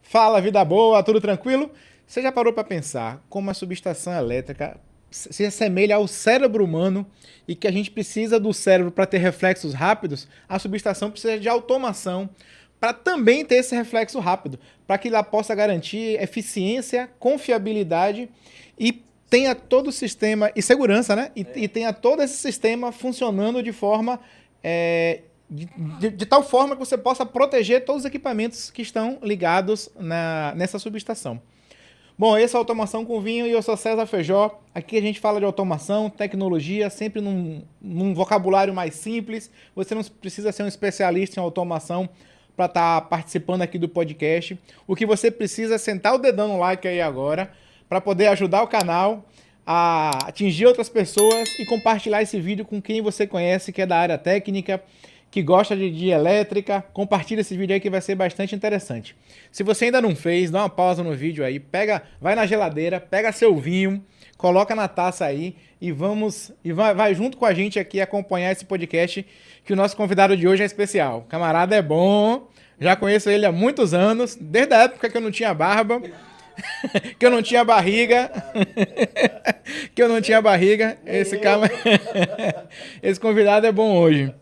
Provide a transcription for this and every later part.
Fala, vida boa, tudo tranquilo? Você já parou para pensar como a subestação elétrica se assemelha ao cérebro humano e que a gente precisa do cérebro para ter reflexos rápidos? A subestação precisa de automação para também ter esse reflexo rápido, para que ela possa garantir eficiência, confiabilidade e tenha todo o sistema e segurança, né? E tenha todo esse sistema funcionando de forma de tal forma que você possa proteger todos os equipamentos que estão ligados nessa subestação. Bom, essa é a Automação com Vinho e eu sou César Feijó. Aqui a gente fala de automação, tecnologia, sempre num vocabulário mais simples. Você não precisa ser um especialista em automação para estar participando aqui do podcast. O que você precisa é sentar o dedão no like aí agora para poder ajudar o canal a atingir outras pessoas e compartilhar esse vídeo com quem você conhece que é da área técnica, que gosta de elétrica. Compartilha esse vídeo aí que vai ser bastante interessante. Se você ainda não fez, dá uma pausa no vídeo aí, vai na geladeira, pega seu vinho, coloca na taça aí e vai junto com a gente aqui acompanhar esse podcast, que o nosso convidado de hoje é especial. O camarada é bom, já conheço ele há muitos anos, desde a época que eu não tinha barba, que eu não tinha barriga, esse convidado é bom hoje.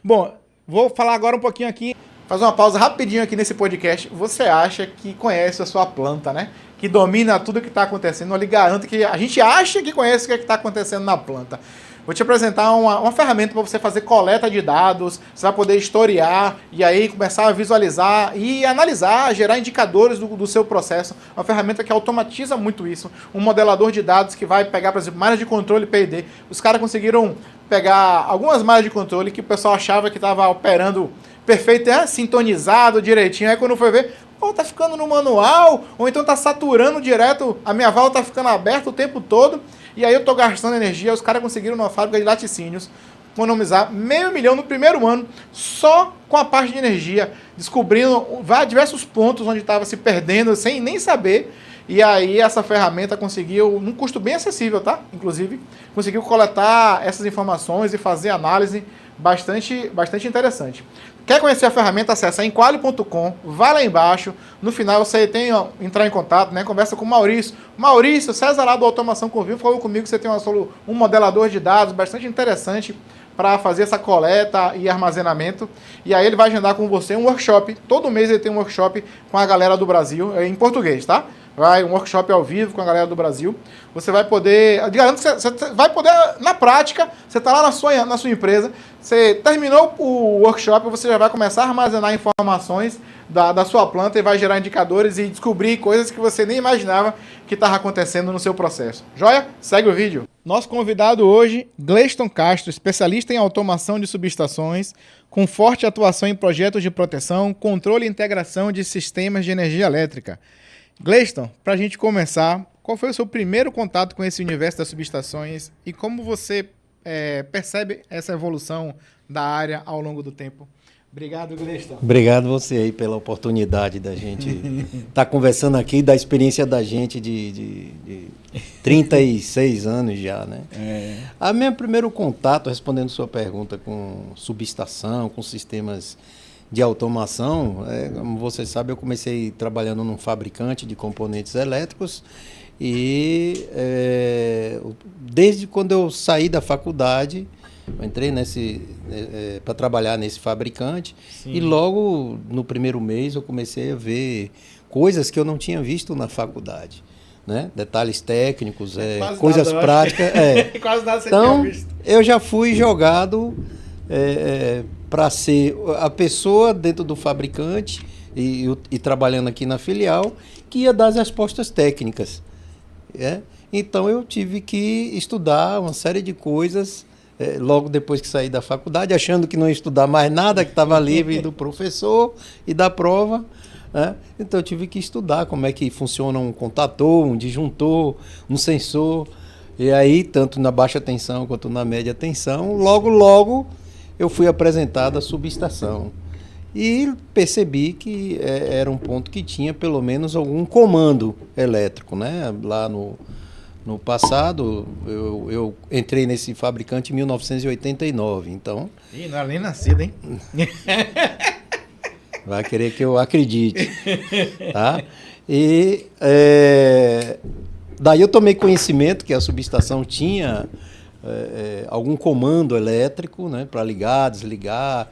Bom, vou falar agora um pouquinho aqui, fazer uma pausa rapidinho aqui nesse podcast. Você acha que conhece a sua planta, né? Que domina tudo que está acontecendo. Eu lhe garanto que a gente acha que conhece o que está acontecendo na planta. Vou te apresentar uma ferramenta para você fazer coleta de dados, você vai poder historiar e aí começar a visualizar e analisar, gerar indicadores do seu processo. Uma ferramenta que automatiza muito isso. Um modelador de dados que vai pegar, por exemplo, malhas de controle P&D. Os caras conseguiram pegar algumas malhas de controle que o pessoal achava que estava operando perfeito, sintonizado direitinho. Aí quando foi ver, tá ficando no manual, ou então tá saturando direto, a minha válvula tá ficando aberta o tempo todo, e aí eu tô gastando energia. Os caras conseguiram numa fábrica de laticínios economizar R$500 mil no primeiro ano, só com a parte de energia, descobrindo diversos pontos onde estava se perdendo, sem nem saber. E aí essa ferramenta conseguiu, num custo bem acessível, tá? Inclusive, conseguiu coletar essas informações e fazer análise bastante interessante. Quer conhecer a ferramenta? Acessa enquali.com, vai lá embaixo, no final você tem entrar em contato, né? Conversa com o Maurício. Maurício, César lá do Automação com Vinho, falou comigo que você tem um modelador de dados bastante interessante para fazer essa coleta e armazenamento. E aí ele vai agendar com você um workshop. Todo mês ele tem um workshop com a galera do Brasil, em português, tá? Um workshop ao vivo com a galera do Brasil. Você vai poder, eu garanto que você vai poder, na prática, você está lá na sua empresa, você terminou o workshop, você já vai começar a armazenar informações da sua planta e vai gerar indicadores e descobrir coisas que você nem imaginava que estava acontecendo no seu processo. Joia? Segue o vídeo. Nosso convidado hoje, Gleiston Castro, especialista em automação de subestações, com forte atuação em projetos de proteção, controle e integração de sistemas de energia elétrica. Gleiston, para a gente começar, qual foi o seu primeiro contato com esse universo das subestações e como você percebe essa evolução da área ao longo do tempo? Obrigado, Gleiston. Obrigado você aí pela oportunidade da gente estar conversando aqui, da experiência da gente de 36 anos já, né? A meu primeiro contato, respondendo sua pergunta, com subestação, com sistemas de automação, como você sabe, eu comecei trabalhando num fabricante de componentes elétricos e desde quando eu saí da faculdade, eu entrei para trabalhar nesse fabricante. Sim. E logo no primeiro mês eu comecei a ver coisas que eu não tinha visto na faculdade, né? Detalhes técnicos, coisas práticas. Quase nada você então, tinha visto. Eu já fui jogado para ser a pessoa dentro do fabricante e trabalhando aqui na filial que ia dar as respostas técnicas. Então eu tive que estudar uma série de coisas logo depois que saí da faculdade, achando que não ia estudar mais nada, que estava livre do professor e da prova. Então eu tive que estudar como é que funciona um contator, um disjuntor, um sensor. E aí, tanto na baixa tensão quanto na média tensão, logo eu fui apresentado à subestação. E percebi que era um ponto que tinha pelo menos algum comando elétrico, né? Lá no passado, eu entrei nesse fabricante em 1989, então... Ih, não era nem nascido, hein? Vai querer que eu acredite. Tá? E daí eu tomei conhecimento que a subestação tinha algum comando elétrico, né, para ligar, desligar,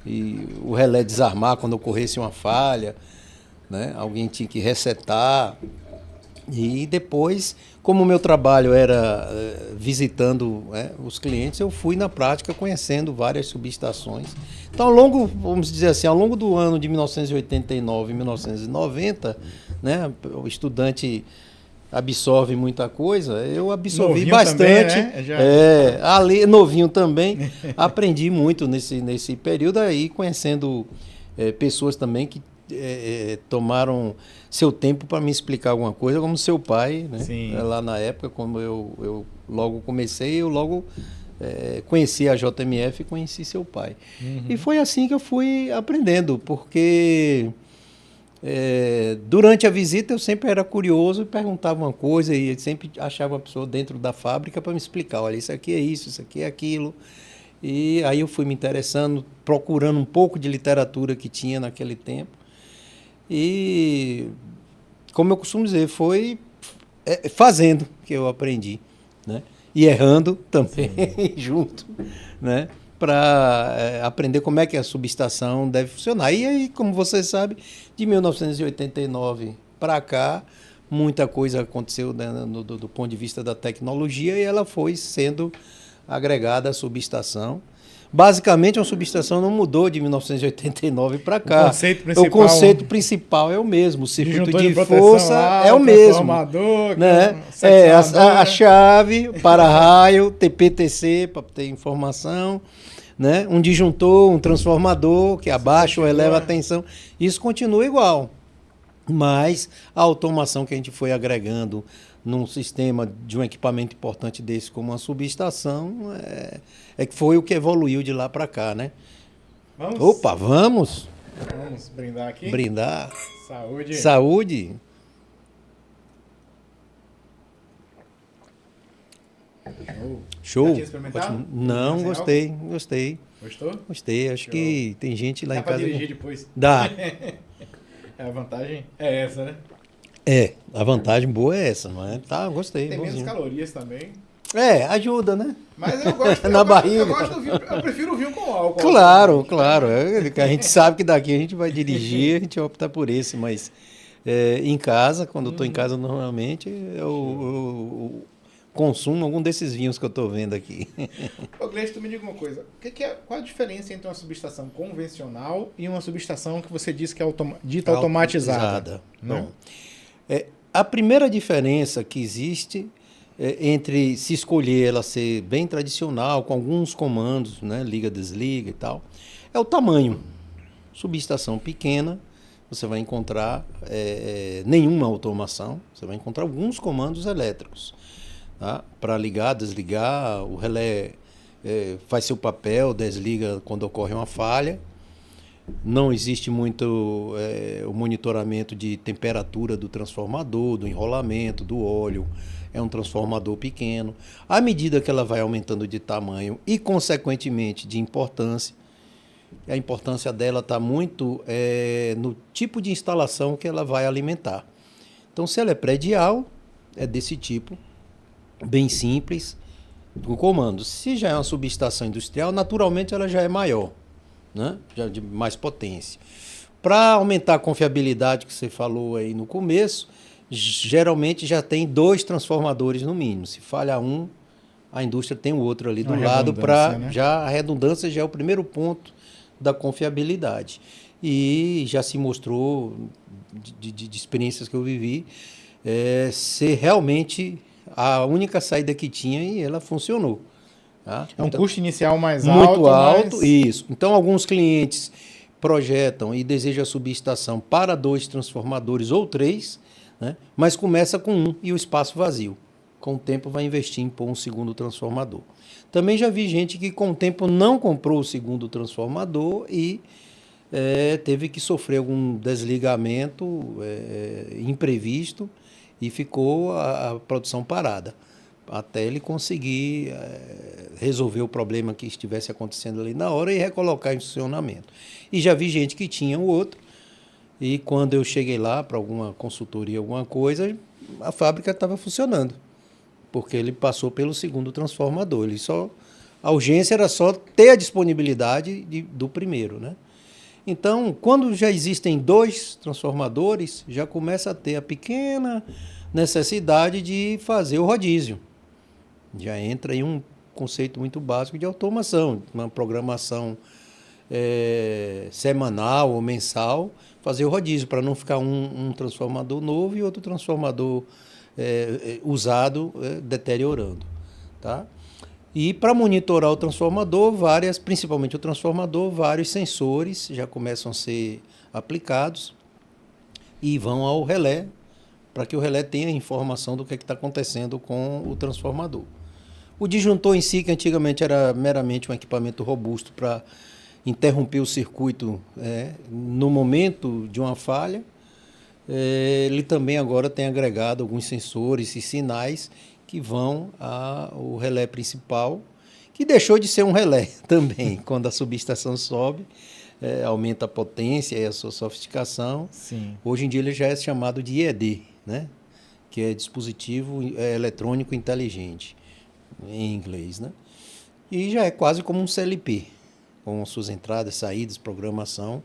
e o relé desarmar quando ocorresse uma falha, né? Alguém tinha que resetar. E depois, como o meu trabalho era visitando os clientes, eu fui na prática conhecendo várias subestações. Então, vamos dizer assim, ao longo do ano de 1989 e 1990, né, o estudante absorve muita coisa, eu absorvi novinho bastante. Também, né? Ali, novinho também, aprendi muito nesse período aí, conhecendo pessoas também que tomaram seu tempo para me explicar alguma coisa, como seu pai, né? Sim. Lá na época, quando eu logo comecei, eu logo conheci a JMF e conheci seu pai. Uhum. E foi assim que eu fui aprendendo, porque durante a visita eu sempre era curioso e perguntava uma coisa e sempre achava uma pessoa dentro da fábrica para me explicar, olha, isso aqui é isso aqui é aquilo. E aí eu fui me interessando, procurando um pouco de literatura que tinha naquele tempo. E, como eu costumo dizer, foi fazendo que eu aprendi, né? E errando também junto, né? Para aprender como é que a subestação deve funcionar. E aí, como você sabe, de 1989 para cá, muita coisa aconteceu, né, do ponto de vista da tecnologia, e ela foi sendo agregada à subestação. Basicamente, a subestação não mudou de 1989 para cá. O conceito principal é o mesmo. O circuito de força é o mesmo. Né? A chave, para-raio, TPTC, para ter informação, né? Um disjuntor, um transformador, que abaixa ou eleva a tensão. Isso continua igual. Mas a automação que a gente foi agregando num sistema de um equipamento importante desse como uma subestação que foi o que evoluiu de lá para cá, né? Vamos? Opa, vamos! Vamos brindar aqui? Brindar. Saúde! Saúde! Show! Já tinha experimentado? Não, gostei. Gostou? Gostei, acho que tem gente lá em casa... Dá pra dirigir depois? Dá. A vantagem é essa, né? A vantagem boa é essa, não é? Tá, gostei. Tem menos calorias também. Ajuda, né? Mas eu gosto na barriga. Eu gosto do vinho, eu prefiro o vinho com álcool. Claro. A gente sabe que daqui a gente vai dirigir, a gente opta por esse, mas em casa, quando eu estou em casa normalmente, eu consumo algum desses vinhos que eu estou vendo aqui. Ô, Gleice, tu me diga uma coisa. Qual a diferença entre uma subestação convencional e uma subestação que você disse que é dita automatizada? Bom, a primeira diferença que existe entre se escolher ela ser bem tradicional, com alguns comandos, né, liga, desliga e tal, é o tamanho. Subestação pequena, você vai encontrar nenhuma automação, você vai encontrar alguns comandos elétricos. Tá? Para ligar, desligar, o relé faz seu papel, desliga quando ocorre uma falha. Não existe muito o monitoramento de temperatura do transformador, do enrolamento, do óleo. É um transformador pequeno. À medida que ela vai aumentando de tamanho e, consequentemente, de importância, a importância dela está muito no tipo de instalação que ela vai alimentar. Então, se ela é predial, é desse tipo, bem simples, com comando. Se já é uma subestação industrial, naturalmente ela já é maior, né? Já de mais potência. Para aumentar a confiabilidade que você falou aí no começo, geralmente já tem 2 transformadores no mínimo. Se falha um, a indústria tem o outro ali do lado para... Né? Já a redundância já é o primeiro ponto da confiabilidade. E já se mostrou, de experiências que eu vivi, ser realmente a única saída que tinha e ela funcionou. Tá? É um custo inicial mais muito alto. Isso. Então, alguns clientes projetam e desejam a subestação para 2 transformadores ou 3, né? Mas começa com 1 e o espaço vazio. Com o tempo vai investir em pôr um segundo transformador. Também já vi gente que com o tempo não comprou o segundo transformador e teve que sofrer algum desligamento imprevisto e ficou a produção parada. até ele conseguir resolver o problema que estivesse acontecendo ali na hora e recolocar em funcionamento. E já vi gente que tinha o outro, e quando eu cheguei lá para alguma consultoria, alguma coisa, a fábrica estava funcionando, porque ele passou pelo segundo transformador. A urgência era só ter a disponibilidade do primeiro, né? Então, quando já existem 2 transformadores, já começa a ter a pequena necessidade de fazer o rodízio. Já entra aí um conceito muito básico de automação, uma programação semanal ou mensal, fazer o rodízio, para não ficar um transformador novo e outro transformador usado deteriorando. Tá? E para monitorar o transformador, principalmente o transformador, vários sensores já começam a ser aplicados e vão ao relé, para que o relé tenha informação do que está acontecendo com o transformador. O disjuntor em si, que antigamente era meramente um equipamento robusto para interromper o circuito no momento de uma falha, ele também agora tem agregado alguns sensores e sinais que vão ao relé principal, que deixou de ser um relé também. Quando a subestação sobe, aumenta a potência e a sua sofisticação. Sim. Hoje em dia ele já é chamado de IED, né? Que é dispositivo eletrônico inteligente, em inglês, né? E já é quase como um CLP, com suas entradas, saídas, programação,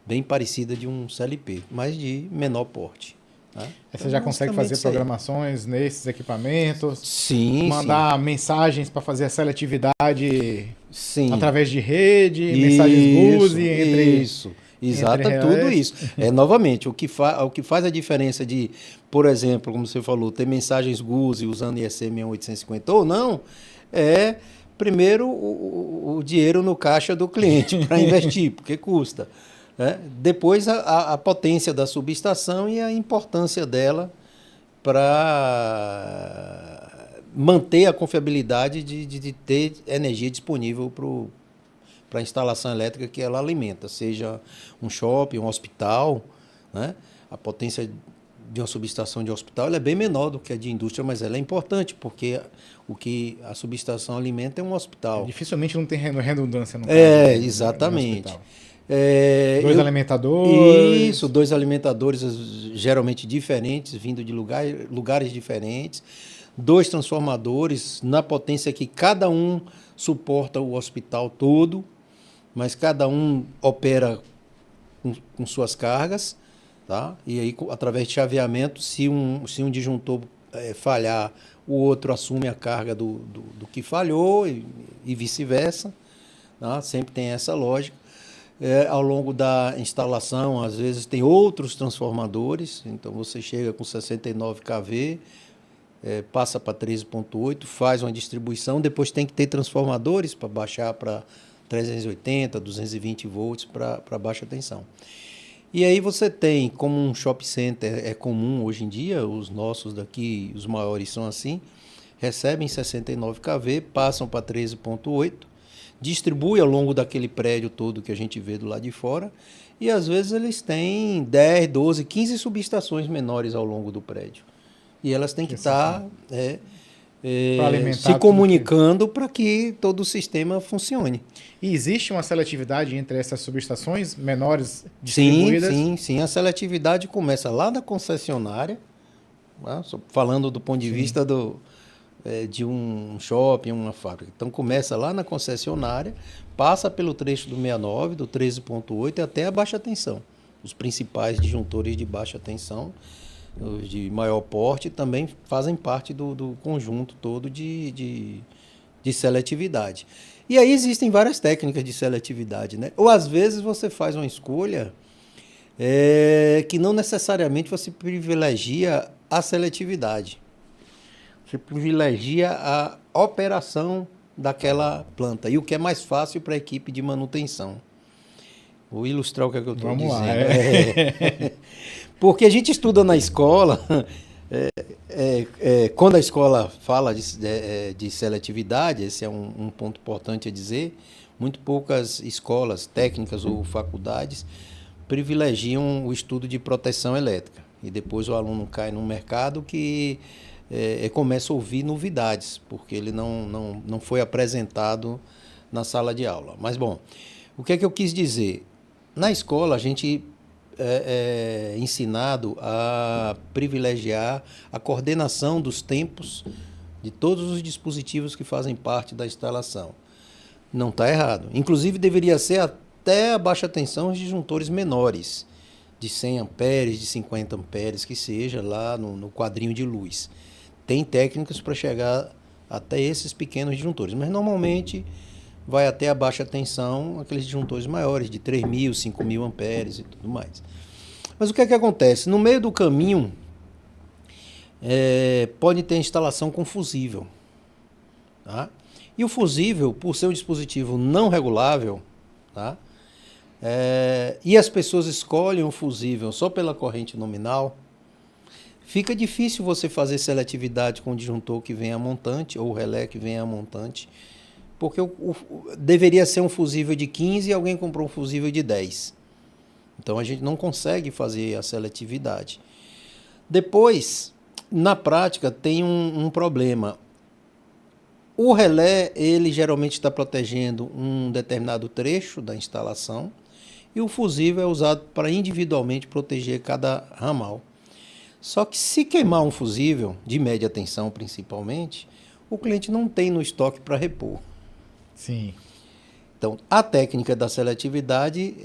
bem parecida de um CLP, mas de menor porte. Tá? Você já consegue fazer programações nesses equipamentos? Sim. Mandar mensagens para fazer a seletividade através de rede, isso, mensagens GUSI entre. Isso. Exato, tudo isso. Novamente, o que faz a diferença de, por exemplo, como você falou, ter mensagens GUSI usando IEC 6850 ou não, primeiro, o dinheiro no caixa do cliente para investir, porque custa. Depois, a potência da subestação e a importância dela para manter a confiabilidade de ter energia disponível para a instalação elétrica que ela alimenta, seja um shopping, um hospital, né? A potência de uma subestação de hospital ela é bem menor do que a de indústria, mas ela é importante, porque o que a subestação alimenta é um hospital. Dificilmente não tem redundância no caso. Exatamente. No 2 alimentadores. Isso, 2 alimentadores geralmente diferentes, vindo de lugares diferentes. 2 transformadores na potência que cada um suporta o hospital todo, mas cada um opera com suas cargas, tá? E aí, através de chaveamento, se um disjuntor falhar, o outro assume a carga do que falhou e vice-versa. Tá? Sempre tem essa lógica. Ao longo da instalação, às vezes tem outros transformadores, então você chega com 69 kV, passa para 13.8, faz uma distribuição, depois tem que ter transformadores para baixar para 380, 220 volts para baixa tensão. E aí você tem, como um shopping center é comum hoje em dia, os nossos daqui, os maiores são assim, recebem 69 kV, passam para 13.8, distribui ao longo daquele prédio todo que a gente vê do lado de fora, e às vezes eles têm 10, 12, 15 subestações menores ao longo do prédio. E elas têm que estar se comunicando para que todo o sistema funcione. E existe uma seletividade entre essas subestações menores distribuídas? Sim. A seletividade começa lá da concessionária, né? Falando do ponto de vista de um shopping, uma fábrica. Então, começa lá na concessionária, passa pelo trecho do 69, do 13.8 até a baixa tensão. Os principais disjuntores de baixa tensão, os de maior porte, também fazem parte do conjunto todo de seletividade. E aí existem várias técnicas de seletividade, né? Ou, às vezes, você faz uma escolha que não necessariamente você privilegia a seletividade. Você privilegia a operação daquela planta. E o que é mais fácil para a equipe de manutenção. Vou ilustrar o que eu estou dizendo. Lá, Porque a gente estuda na escola, quando a escola fala de seletividade, esse é um ponto importante a dizer, muito poucas escolas técnicas ou faculdades privilegiam o estudo de proteção elétrica. E depois o aluno cai num mercado que começa a ouvir novidades, porque ele não foi apresentado na sala de aula. Mas, bom, o que é que eu quis dizer? Na escola, a gente é ensinado a privilegiar a coordenação dos tempos de todos os dispositivos que fazem parte da instalação. Não está errado. Inclusive, deveria ser até a baixa tensão os disjuntores menores, de 100 amperes, de 50 amperes, que seja lá no quadrinho de luz. Tem técnicas para chegar até esses pequenos disjuntores, mas normalmente vai até a baixa tensão, aqueles disjuntores maiores, de 3.000, 5.000 amperes e tudo mais. Mas o que é que acontece? No meio do caminho, pode ter instalação com fusível. Tá? E o fusível, por ser um dispositivo não regulável, tá? E as pessoas escolhem o fusível só pela corrente nominal, fica difícil você fazer seletividade com o disjuntor que vem a montante, ou o relé que vem a montante, porque deveria ser um fusível de 15 e alguém comprou um fusível de 10. Então a gente não consegue fazer a seletividade. Depois, na prática, tem um problema. O relé, ele geralmente está protegendo um determinado trecho da instalação e o fusível é usado para individualmente proteger cada ramal. Só que se queimar um fusível, de média tensão principalmente, o cliente não tem no estoque para repor. Sim. Então, a técnica da seletividade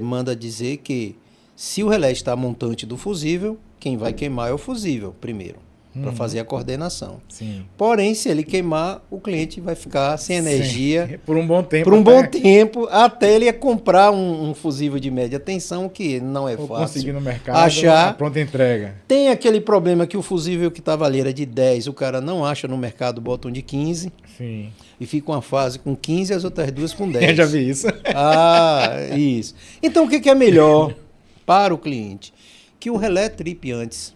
manda dizer que se o relé está montante do fusível, quem vai queimar é o fusível primeiro, para fazer a coordenação. Sim. Porém, se ele queimar, o cliente vai ficar sem energia. Sim. Por um bom tempo. Por um bom tempo, até ele comprar um fusível de média tensão, que não é fácil. Conseguir no mercado, achar. Pronta entrega. Tem aquele problema que o fusível que estava ali era de 10, o cara não acha no mercado, bota um de 15. Sim. E fica uma fase com 15 e as outras duas com 10. Eu já vi isso. Isso. Então, o que é melhor para o cliente? Que o relé tripe antes.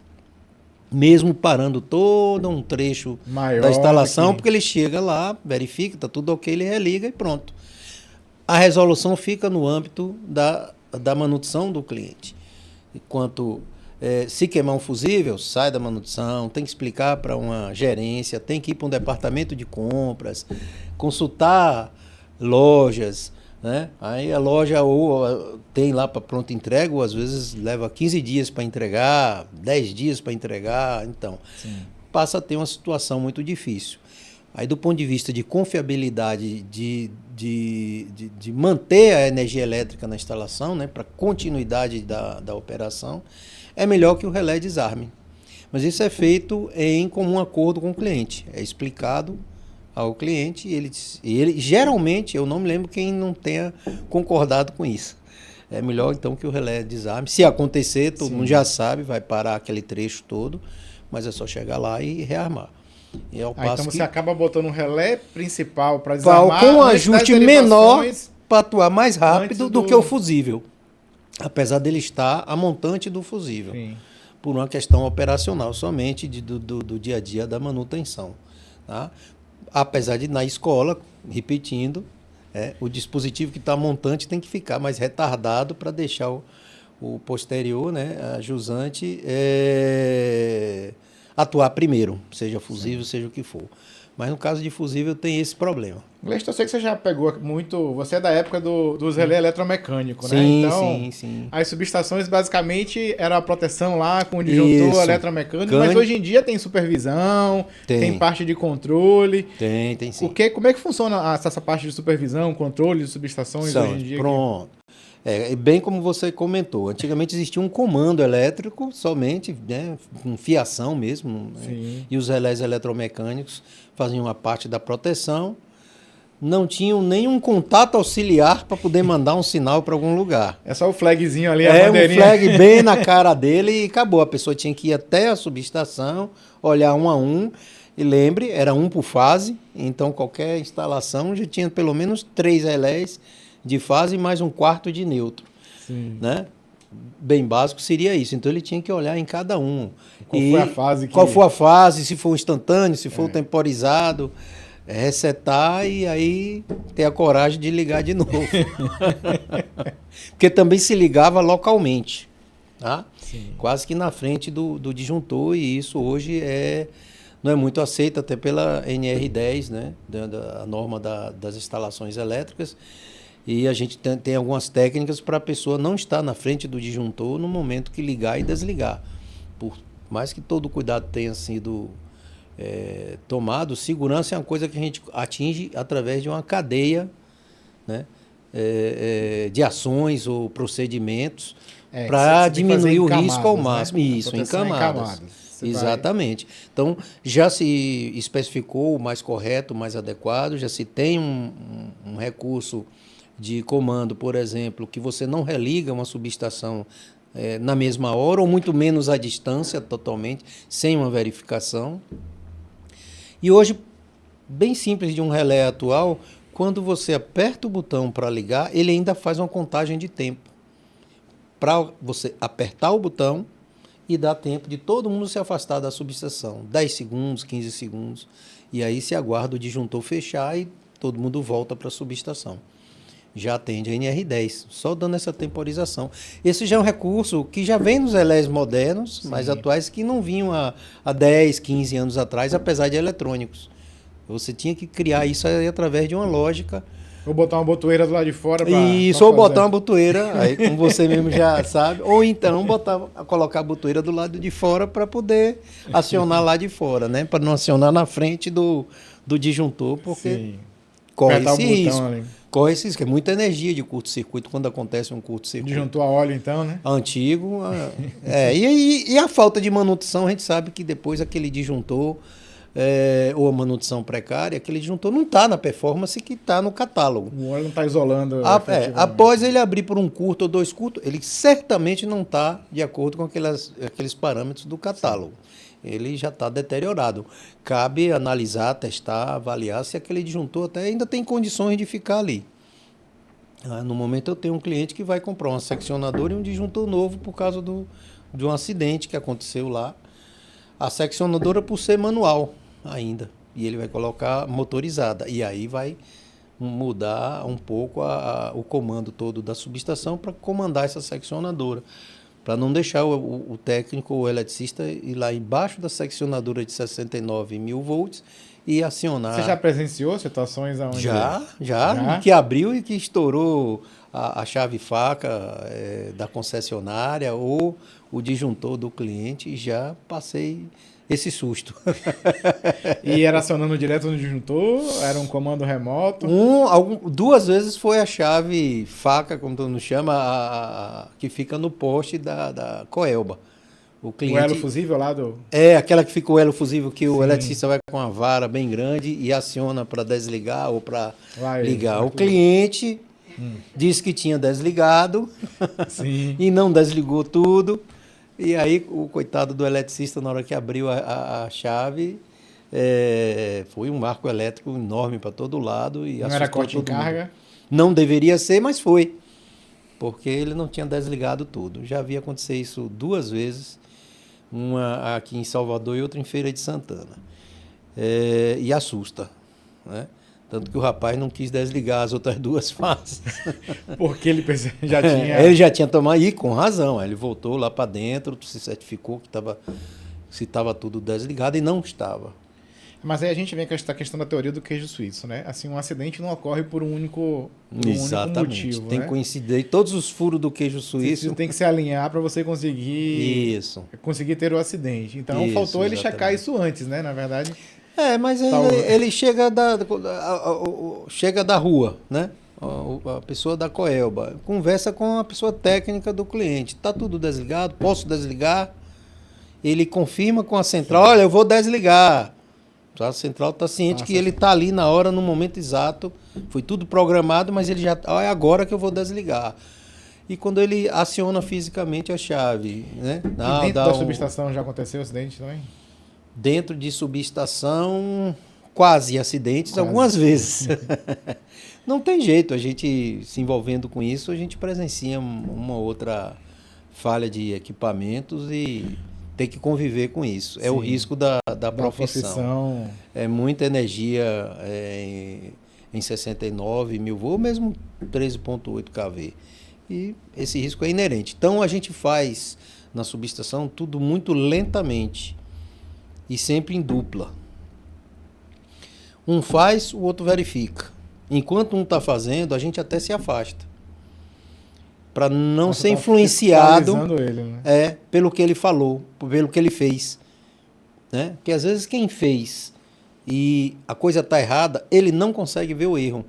Mesmo parando todo um trecho maior da instalação, porque ele chega lá, verifica, está tudo ok, ele religa e pronto. A resolução fica no âmbito da manutenção do cliente. Enquanto se queimar um fusível, sai da manutenção, tem que explicar para uma gerência, tem que ir para um departamento de compras, consultar lojas, né? Aí a loja ou tem lá para pronta entrega, ou às vezes leva 15 dias para entregar, 10 dias para entregar, então passa a ter uma situação muito difícil. Aí do ponto de vista de confiabilidade, de manter a energia elétrica na instalação, né, para continuidade da operação, é melhor que o relé desarme. Mas isso é feito em comum acordo com o cliente, é explicado ao cliente e ele geralmente, eu não me lembro quem não tenha concordado com isso. É melhor então que o relé desarme. Se acontecer, todo mundo já sabe, vai parar aquele trecho todo, mas é só chegar lá e rearmar. E ao passo então você que acaba botando um relé principal para desarmar com um ajuste menor para atuar mais rápido do que o fusível. Apesar dele estar a montante do fusível. Sim. Por uma questão operacional somente do dia a dia da manutenção. Tá? Apesar de, na escola, repetindo, o dispositivo que está montante tem que ficar mais retardado para deixar o posterior, né, a jusante, atuar primeiro, seja fusível, seja o que for. Mas no caso de fusível tem esse problema. Gleiton, eu sei que você já pegou muito... Você é da época dos relés eletromecânicos, né? Sim, então, sim. As subestações basicamente era a proteção lá com o disjuntor eletromecânico, mas hoje em dia tem supervisão, tem parte de controle. Tem sim. Como é que funciona essa parte de supervisão, controle de subestações hoje em dia? Pronto. Bem como você comentou, antigamente existia um comando elétrico somente, né, com fiação mesmo, né, e os relés eletromecânicos faziam uma parte da proteção, não tinham nenhum contato auxiliar para poder mandar um sinal para algum lugar. É só o flagzinho ali, a bandeirinha. Um flag bem na cara dele e acabou. A pessoa tinha que ir até a subestação, olhar um a um, e lembre, era um por fase, então qualquer instalação já tinha pelo menos 3 relés de fase mais um quarto de neutro. Sim. Né? Bem básico seria isso. Então ele tinha que olhar em cada um. Qual foi a fase? Se for instantâneo, se for temporizado, resetar e aí ter a coragem de ligar de novo. Porque também se ligava localmente. Tá? quase que na frente do disjuntor, e isso hoje não é muito aceito, até pela NR10, né? A norma das instalações elétricas. E a gente tem algumas técnicas para a pessoa não estar na frente do disjuntor no momento que ligar e desligar. Por mais que todo o cuidado tenha sido tomado, segurança é uma coisa que a gente atinge através de uma cadeia, né? De ações ou procedimentos para diminuir o risco ao máximo. Né? Isso, em camadas. Exatamente. Então, já se especificou o mais correto, o mais adequado, já se tem um recurso de comando, por exemplo, que você não religa uma subestação na mesma hora, ou muito menos à distância, totalmente, sem uma verificação. E hoje, bem simples de um relé atual, quando você aperta o botão para ligar, ele ainda faz uma contagem de tempo. Para você apertar o botão e dar tempo de todo mundo se afastar da subestação. 10 segundos, 15 segundos. E aí se aguarda o disjuntor fechar e todo mundo volta para a subestação. Já atende a NR10, só dando essa temporização. Esse já é um recurso que já vem nos relés modernos, mais atuais, que não vinham há 10, 15 anos atrás, apesar de eletrônicos. Você tinha que criar isso aí através de uma lógica. Ou botar uma botoeira do lado de fora. Isso, ou botar uma botoeira, aí como você mesmo já sabe, ou então colocar a botoeira do lado de fora para poder acionar lá de fora, né? Para não acionar na frente do disjuntor, porque corre esse risco. Corre esse risco, é muita energia de curto-circuito quando acontece um curto-circuito. Disjuntor a óleo, então, né? Antigo. E a falta de manutenção, a gente sabe que depois aquele disjuntor, ou a manutenção precária, aquele disjuntor não está na performance que está no catálogo. O óleo não está isolando. Após ele abrir por um curto ou 2 curtos, ele certamente não está de acordo com aqueles parâmetros do catálogo. Ele já está deteriorado. Cabe analisar, testar, avaliar se aquele disjuntor até ainda tem condições de ficar ali. No momento eu tenho um cliente que vai comprar uma seccionadora e um disjuntor novo por causa de um acidente que aconteceu lá. A seccionadora por ser manual ainda. E ele vai colocar motorizada. E aí vai mudar um pouco o comando todo da subestação para comandar essa seccionadora. Para não deixar o técnico ou o eletricista ir lá embaixo da seccionadora de 69 mil volts e acionar. Você já presenciou situações onde... Já. Que abriu e que estourou a chave faca da concessionária ou o disjuntor do cliente, e já passei esse susto. E era acionando direto no disjuntor? Era um comando remoto? 2 vezes foi a chave faca, como todo mundo chama, que fica no poste da Coelba. O elo fusível lá do... aquela que fica o elo fusível, que o eletricista vai com uma vara bem grande e aciona para desligar ou para ligar. O cliente disse que tinha desligado e não desligou tudo. E aí o coitado do eletricista, na hora que abriu a chave, foi um marco elétrico enorme para todo lado. E não era corte em carga? Não deveria ser, mas foi. Porque ele não tinha desligado tudo. Já havia acontecido isso 2 vezes, uma aqui em Salvador e outra em Feira de Santana. E assusta, né? Tanto que o rapaz não quis desligar as outras 2 fases. Porque ele já tinha... Ele já tinha tomado, e com razão. Ele voltou lá para dentro, se certificou que estava tudo desligado e não estava. Mas aí a gente vem com essa questão da teoria do queijo suíço, né? Assim, um acidente não ocorre por um único motivo. Tem que coincidir. Todos os furos do queijo suíço... Você tem que se alinhar para você conseguir ter o acidente. Então faltou ele checar isso antes, né? Na verdade... Mas ele chega da rua, né? A pessoa da Coelba, conversa com a pessoa técnica do cliente. Está tudo desligado? Posso desligar? Ele confirma com a central, olha, eu vou desligar. A central está ciente que ele está ali na hora, no momento exato. Foi tudo programado, mas ele já... é agora que eu vou desligar. E quando ele aciona fisicamente a chave, né? E dentro da subestação já aconteceu acidente também? Dentro de subestação, quase acidentes, algumas vezes. Não tem jeito, a gente se envolvendo com isso, a gente presencia uma outra falha de equipamentos e tem que conviver com isso. É o risco da profissão. É muita energia em 69 mil volts, ou mesmo 13,8 kV. E esse risco é inerente. Então a gente faz na subestação, tudo muito lentamente e sempre em dupla. Um faz, o outro verifica. Enquanto um está fazendo, a gente até se afasta. Para não ser influenciado ele, né? pelo que ele falou, pelo que ele fez. Né? Porque às vezes quem fez e a coisa está errada, ele não consegue ver o erro.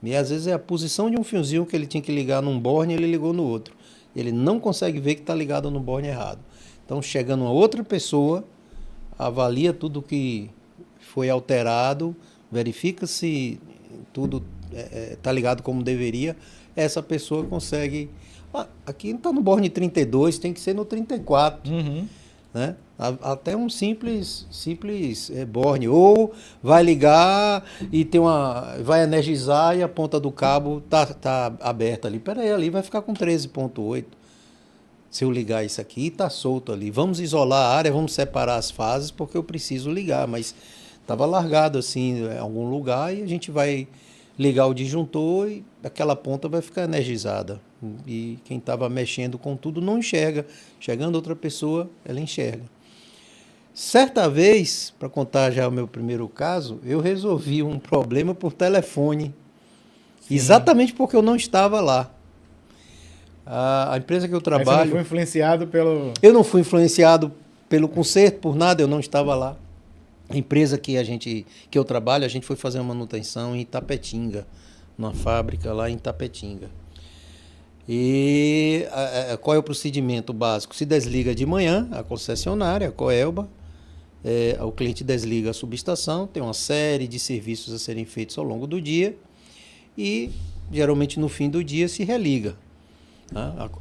E às vezes é a posição de um fiozinho que ele tinha que ligar num borne e ele ligou no outro. Ele não consegue ver que está ligado no borne errado. Então, chegando uma outra pessoa, avalia tudo que foi alterado, verifica se tudo está ligado como deveria, essa pessoa consegue... aqui não está no borne 32, tem que ser no 34. Né? Até um simples borne. Ou vai ligar e vai energizar e a ponta do cabo tá aberta ali. Peraí, ali vai ficar com 13.8. Se eu ligar isso aqui, está solto ali. Vamos isolar a área, vamos separar as fases, porque eu preciso ligar. Mas estava largado assim em algum lugar e a gente vai ligar o disjuntor e aquela ponta vai ficar energizada. E quem estava mexendo com tudo não enxerga. Chegando outra pessoa, ela enxerga. Certa vez, para contar já o meu primeiro caso, eu resolvi um problema por telefone. Sim. Exatamente porque eu não estava lá. A empresa que eu trabalho... Mas você não foi influenciado pelo... Eu não fui influenciado pelo conserto, por nada, eu não estava lá. A empresa que eu trabalho, a gente foi fazer uma manutenção em Itapetinga, numa fábrica lá em Itapetinga. E qual é o procedimento básico? Se desliga de manhã a concessionária, a Coelba, o cliente desliga a subestação, tem uma série de serviços a serem feitos ao longo do dia e geralmente no fim do dia se religa.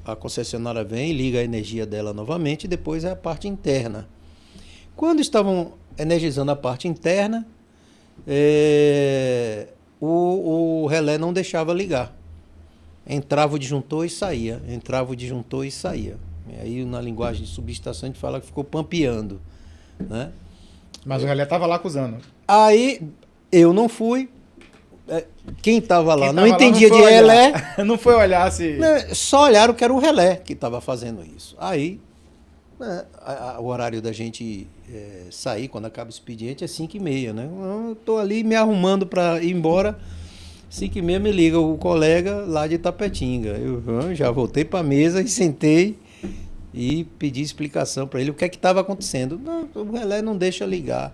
A concessionária vem, liga a energia dela novamente e depois é a parte interna. Quando estavam energizando a parte interna, o relé não deixava ligar. Entrava o disjuntor e saía. Entrava o disjuntor e saía. E aí, na linguagem de subestação, a gente fala que ficou pampeando. Né? Mas o relé estava lá acusando. Aí, eu não fui. Quem estava lá não entendia de relé. Não foi olhar se... Só olharam que era o relé que estava fazendo isso. Aí, o horário da gente sair, quando acaba o expediente, é 5h30. Né? Eu estou ali me arrumando para ir embora. 5h30 me liga o colega lá de Itapetinga. Eu já voltei para a mesa e sentei e pedi explicação para ele o que é que estava acontecendo. Não, o relé não deixa ligar.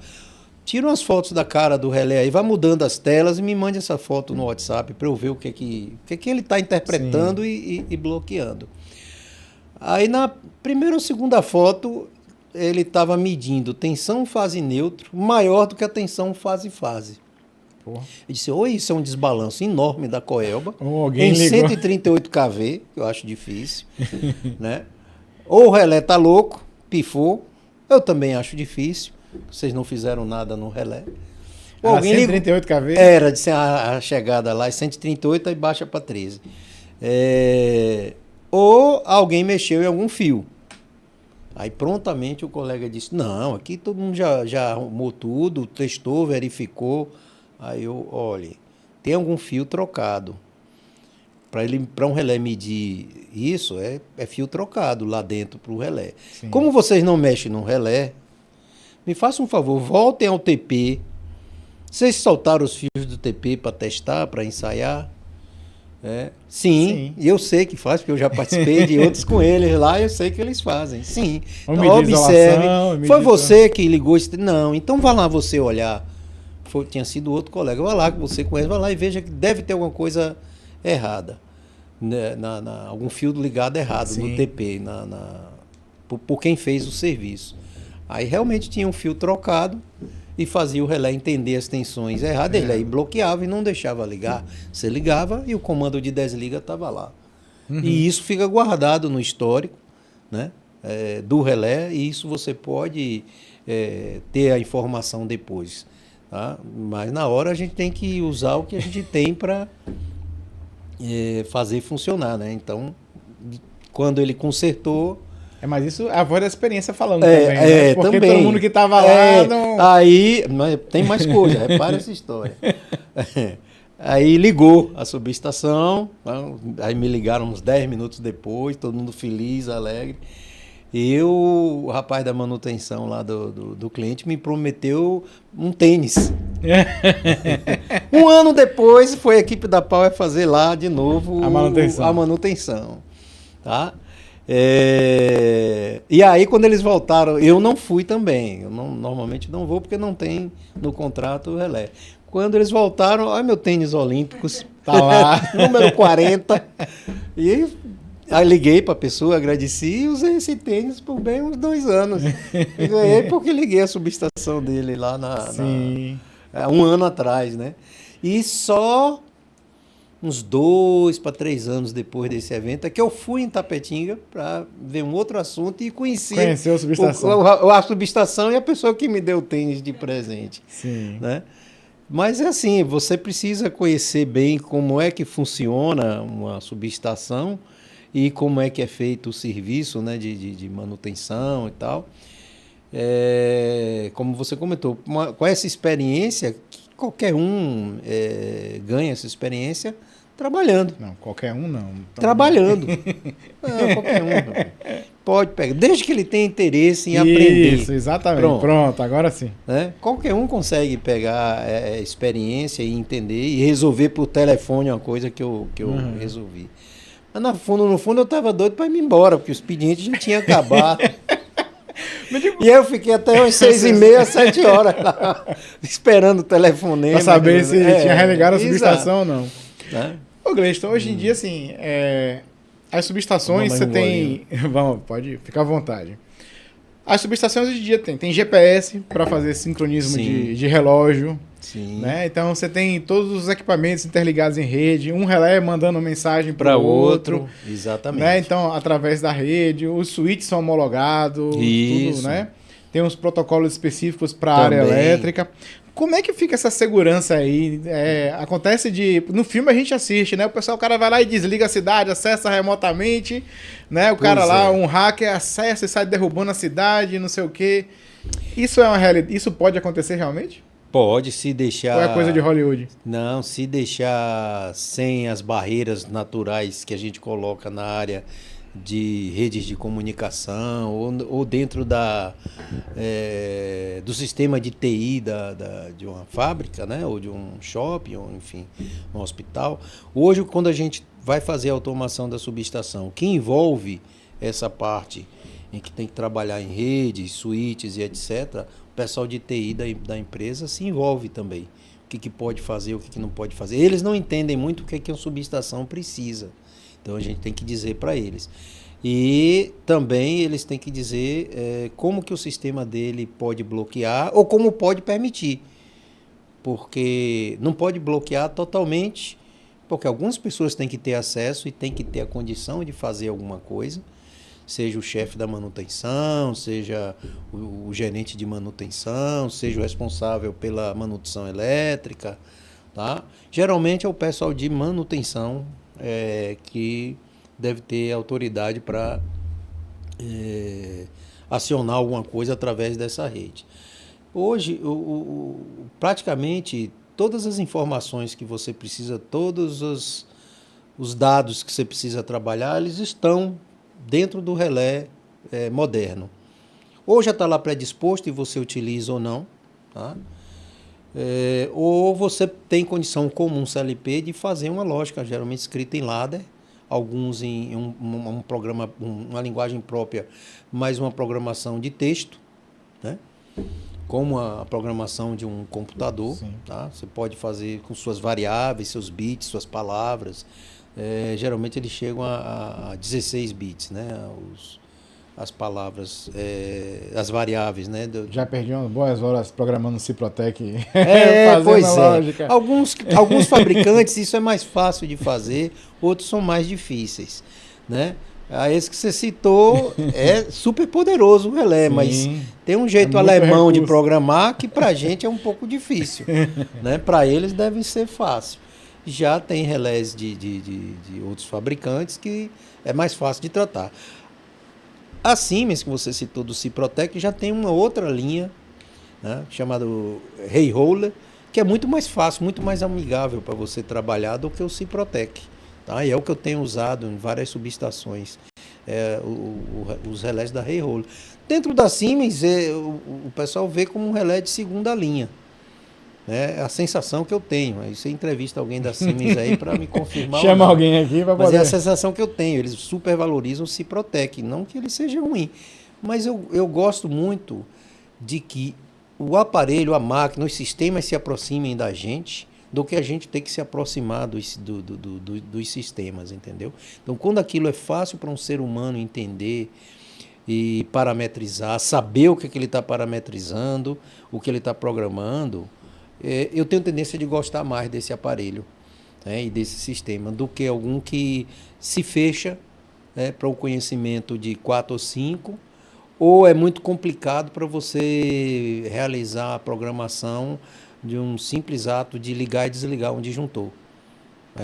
Tira umas fotos da cara do relé aí, vai mudando as telas e me mande essa foto no WhatsApp para eu ver o que ele está interpretando e bloqueando. Aí na primeira ou segunda foto ele estava medindo tensão fase neutro maior do que a tensão fase-fase. Eu disse, isso é um desbalanço enorme da Coelba, em 138 kV, que eu acho difícil, né? Ou o relé tá louco, pifou, eu também acho difícil, vocês não fizeram nada no relé. Ou alguém 138 kV? Era, disse a chegada lá é 138 e baixa para 13. Ou alguém mexeu em algum fio. Aí prontamente o colega disse, não, aqui todo mundo já arrumou tudo, testou, verificou. Aí eu, olha, tem algum fio trocado. Para um relé medir isso, é fio trocado lá dentro para o relé. Sim. Como vocês não mexem no relé, me façam um favor, voltem ao TP. Vocês soltaram os fios do TP para testar, para ensaiar? Sim, e eu sei que faz, porque eu já participei de outros com eles lá, eu sei que eles fazem. Sim, então observe. Foi você que ligou? Não, então vá lá você olhar. Tinha sido outro colega. Vai lá que você conhece, vai lá e veja que deve ter alguma coisa errada. Né? Algum fio ligado errado. Sim. No TP, por quem fez o serviço. Aí realmente tinha um fio trocado e fazia o relé entender as tensões erradas. Ele aí bloqueava e não deixava ligar. Você ligava e o comando de desliga estava lá. Uhum. E isso fica guardado no histórico, né? Do relé, e isso você pode ter a informação depois. Tá? Mas na hora a gente tem que usar o que a gente tem para fazer funcionar, né? Então, quando ele consertou... mas isso é a voz da experiência falando também, né? Porque também. Todo mundo que estava lá... Não... Aí, mas tem mais coisa, repara essa história. Aí ligou a subestação, aí me ligaram uns 10 minutos depois, todo mundo feliz, alegre. o rapaz da manutenção lá do cliente me prometeu um tênis. Um ano depois, foi a equipe da Power fazer lá de novo a manutenção. Tá? E aí, quando eles voltaram, eu não fui também. Eu normalmente não vou porque não tem no contrato o relé. Quando eles voltaram, olha meu tênis olímpicos. Tá lá. Número 40. E aí liguei para a pessoa, agradeci e usei esse tênis por bem uns 2 anos. E ganhei porque liguei a subestação dele lá um ano atrás, né? E só uns 2 para 3 anos depois desse evento é que eu fui em Tapetinga para ver um outro assunto e conheceu a subestação. A subestação e a pessoa que me deu o tênis de presente. Sim. Né? Mas é assim, você precisa conhecer bem como é que funciona uma subestação e como é que é feito o serviço, né, de manutenção e tal. Como você comentou, com essa experiência, qualquer um ganha essa experiência trabalhando. Não, qualquer um não. Trabalhando. Não, qualquer um. Não. Pode pegar, desde que ele tenha interesse em aprender. Isso, exatamente. Pronto, agora sim. Né? Qualquer um consegue pegar experiência e entender e resolver por telefone uma coisa que eu resolvi. Mas no fundo eu estava doido para ir embora, porque o expediente já tinha acabado. E aí eu fiquei até umas 6h30, 7 horas lá, esperando o telefonema. Para saber se tinha religado a subestação ou não. Né? Ô, Gleison, hoje em dia, assim, as subestações você tem... Vamos, pode ficar à vontade. As subestações hoje em dia tem GPS para fazer sincronismo de relógio. Sim. Né? Então você tem todos os equipamentos interligados em rede, um relé mandando mensagem para o outro. Exatamente. Né? Então, através da rede, os switches são homologados, tudo, né? Tem uns protocolos específicos para a área elétrica. Como é que fica essa segurança aí? Acontece no filme a gente assiste, né? O cara vai lá e desliga a cidade, acessa remotamente, né? Um hacker acessa e sai derrubando a cidade, não sei o quê. Isso é uma realidade? Isso pode acontecer realmente? Pode, se deixar... Ou é coisa de Hollywood? Não, se deixar sem as barreiras naturais que a gente coloca na área de redes de comunicação ou dentro do sistema de TI de uma fábrica, né? Ou de um shopping, ou enfim, um hospital. Hoje, quando a gente vai fazer a automação da subestação, que envolve essa parte em que tem que trabalhar em redes, switches e etc., o pessoal de TI da empresa se envolve também. O que pode fazer, o que não pode fazer. Eles não entendem muito o que uma subestação precisa. Então a gente tem que dizer para eles. E também eles têm que dizer como que o sistema dele pode bloquear ou como pode permitir. Porque não pode bloquear totalmente, porque algumas pessoas têm que ter acesso e têm que ter a condição de fazer alguma coisa. Seja o chefe da manutenção, seja o gerente de manutenção, seja o responsável pela manutenção elétrica. Tá? Geralmente é o pessoal de manutenção que deve ter autoridade para acionar alguma coisa através dessa rede. Hoje, praticamente todas as informações que você precisa, todos os dados que você precisa trabalhar, eles estão dentro do relé moderno. Ou já está lá predisposto e você utiliza ou não, tá? Ou você tem condição comum CLP de fazer uma lógica, geralmente escrita em ladder, alguns em um programa, uma linguagem própria, mas uma programação de texto, né? Como a programação de um computador. Tá? Você pode fazer com suas variáveis, seus bits, suas palavras. Geralmente eles chegam a 16 bits, né? As palavras, as variáveis, né? Já perdi umas boas horas programando Ciprotec. Pois lógica. Alguns fabricantes isso é mais fácil de fazer, outros são mais difíceis, né? Esse que você citou é super poderoso o relé, mas tem um jeito alemão de programar que pra gente é um pouco difícil, né? Para eles deve ser fácil. Já tem relés de outros fabricantes que é mais fácil de tratar. A Siemens, que você citou do Ciprotec, já tem uma outra linha, né, chamada Rayroller, que é muito mais fácil, muito mais amigável para você trabalhar do que o Ciprotec. Tá? E é o que eu tenho usado em várias subestações os relés da Rei Rolo. Dentro da Siemens, o pessoal vê como um relé de segunda linha. É a sensação que eu tenho. Aí você entrevista alguém da Siemens aí para me confirmar. Chama alguém aqui para poder. Mas é a sensação que eu tenho. Eles supervalorizam o Ciprotec. Não que ele seja ruim. Mas eu gosto muito de que o aparelho, a máquina, os sistemas se aproximem da gente do que a gente ter que se aproximar dos sistemas, entendeu? Então, quando aquilo é fácil para um ser humano entender e parametrizar, saber o que ele está parametrizando, o que ele está programando, eu tenho tendência de gostar mais desse aparelho, né, e desse sistema do que algum que se fecha, né, para o conhecimento de 4 ou 5, ou é muito complicado para você realizar a programação de um simples ato de ligar e desligar um disjuntor.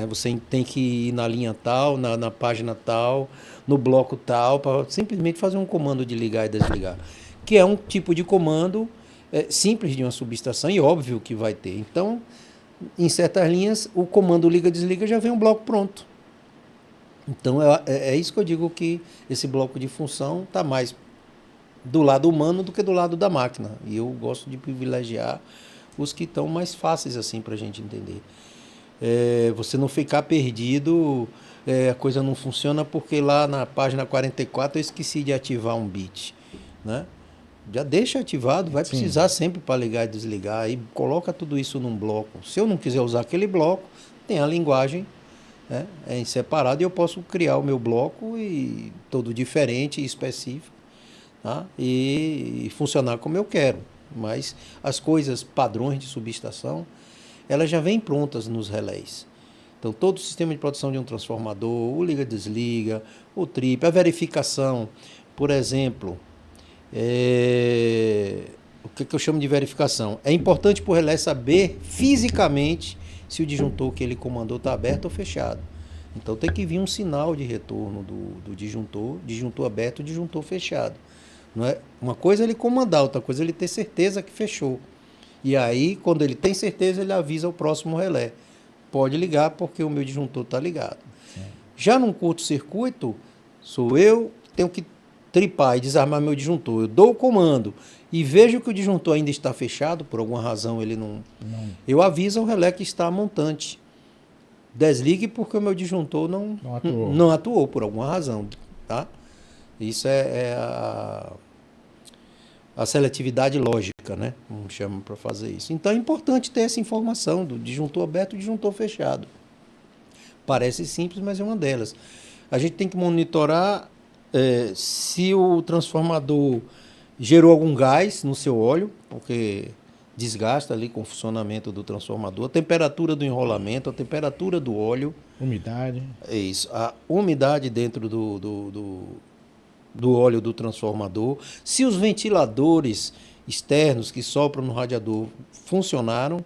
Você tem que ir na linha tal, na página tal, no bloco tal, para simplesmente fazer um comando de ligar e desligar, que é um tipo de comando simples de uma subestação e óbvio que vai ter. Então, em certas linhas, o comando liga-desliga já vem um bloco pronto. Então, é isso que eu digo, que esse bloco de função está mais do lado humano do que do lado da máquina. E eu gosto de privilegiar os que estão mais fáceis assim para a gente entender. Você não ficar perdido, a coisa não funciona porque lá na página 44 eu esqueci de ativar um bit, né? Já deixa ativado, vai precisar sempre para ligar e desligar, e coloca tudo isso num bloco. Se eu não quiser usar aquele bloco, tem a linguagem, né, em separado, e eu posso criar o meu bloco e todo diferente e específico, tá? E funcionar como eu quero. Mas as coisas, padrões de subestação, elas já vêm prontas nos relés. Então, todo o sistema de produção de um transformador, o liga-desliga, o trip, a verificação, por exemplo, o que eu chamo de verificação? É importante para o relé saber fisicamente se o disjuntor que ele comandou está aberto ou fechado. Então, tem que vir um sinal de retorno do disjuntor aberto, disjuntor fechado. Não é? Uma coisa é ele comandar, outra coisa é ele ter certeza que fechou. E aí, quando ele tem certeza, ele avisa o próximo relé. Pode ligar porque o meu disjuntor está ligado. Sim. Já num curto-circuito, sou eu que tenho que tripar e desarmar meu disjuntor. Eu dou o comando e vejo que o disjuntor ainda está fechado, por alguma razão ele não. Eu aviso ao relé que está montante. Desligue porque o meu disjuntor não atuou por alguma razão. Tá? Isso é a seletividade lógica, né? Como chama para fazer isso. Então é importante ter essa informação do disjuntor aberto e disjuntor fechado. Parece simples, mas é uma delas. A gente tem que monitorar se o transformador gerou algum gás no seu óleo, porque desgasta ali com o funcionamento do transformador, a temperatura do enrolamento, a temperatura do óleo. Umidade. É isso. A umidade dentro do óleo do transformador, se os ventiladores externos que sopram no radiador funcionaram,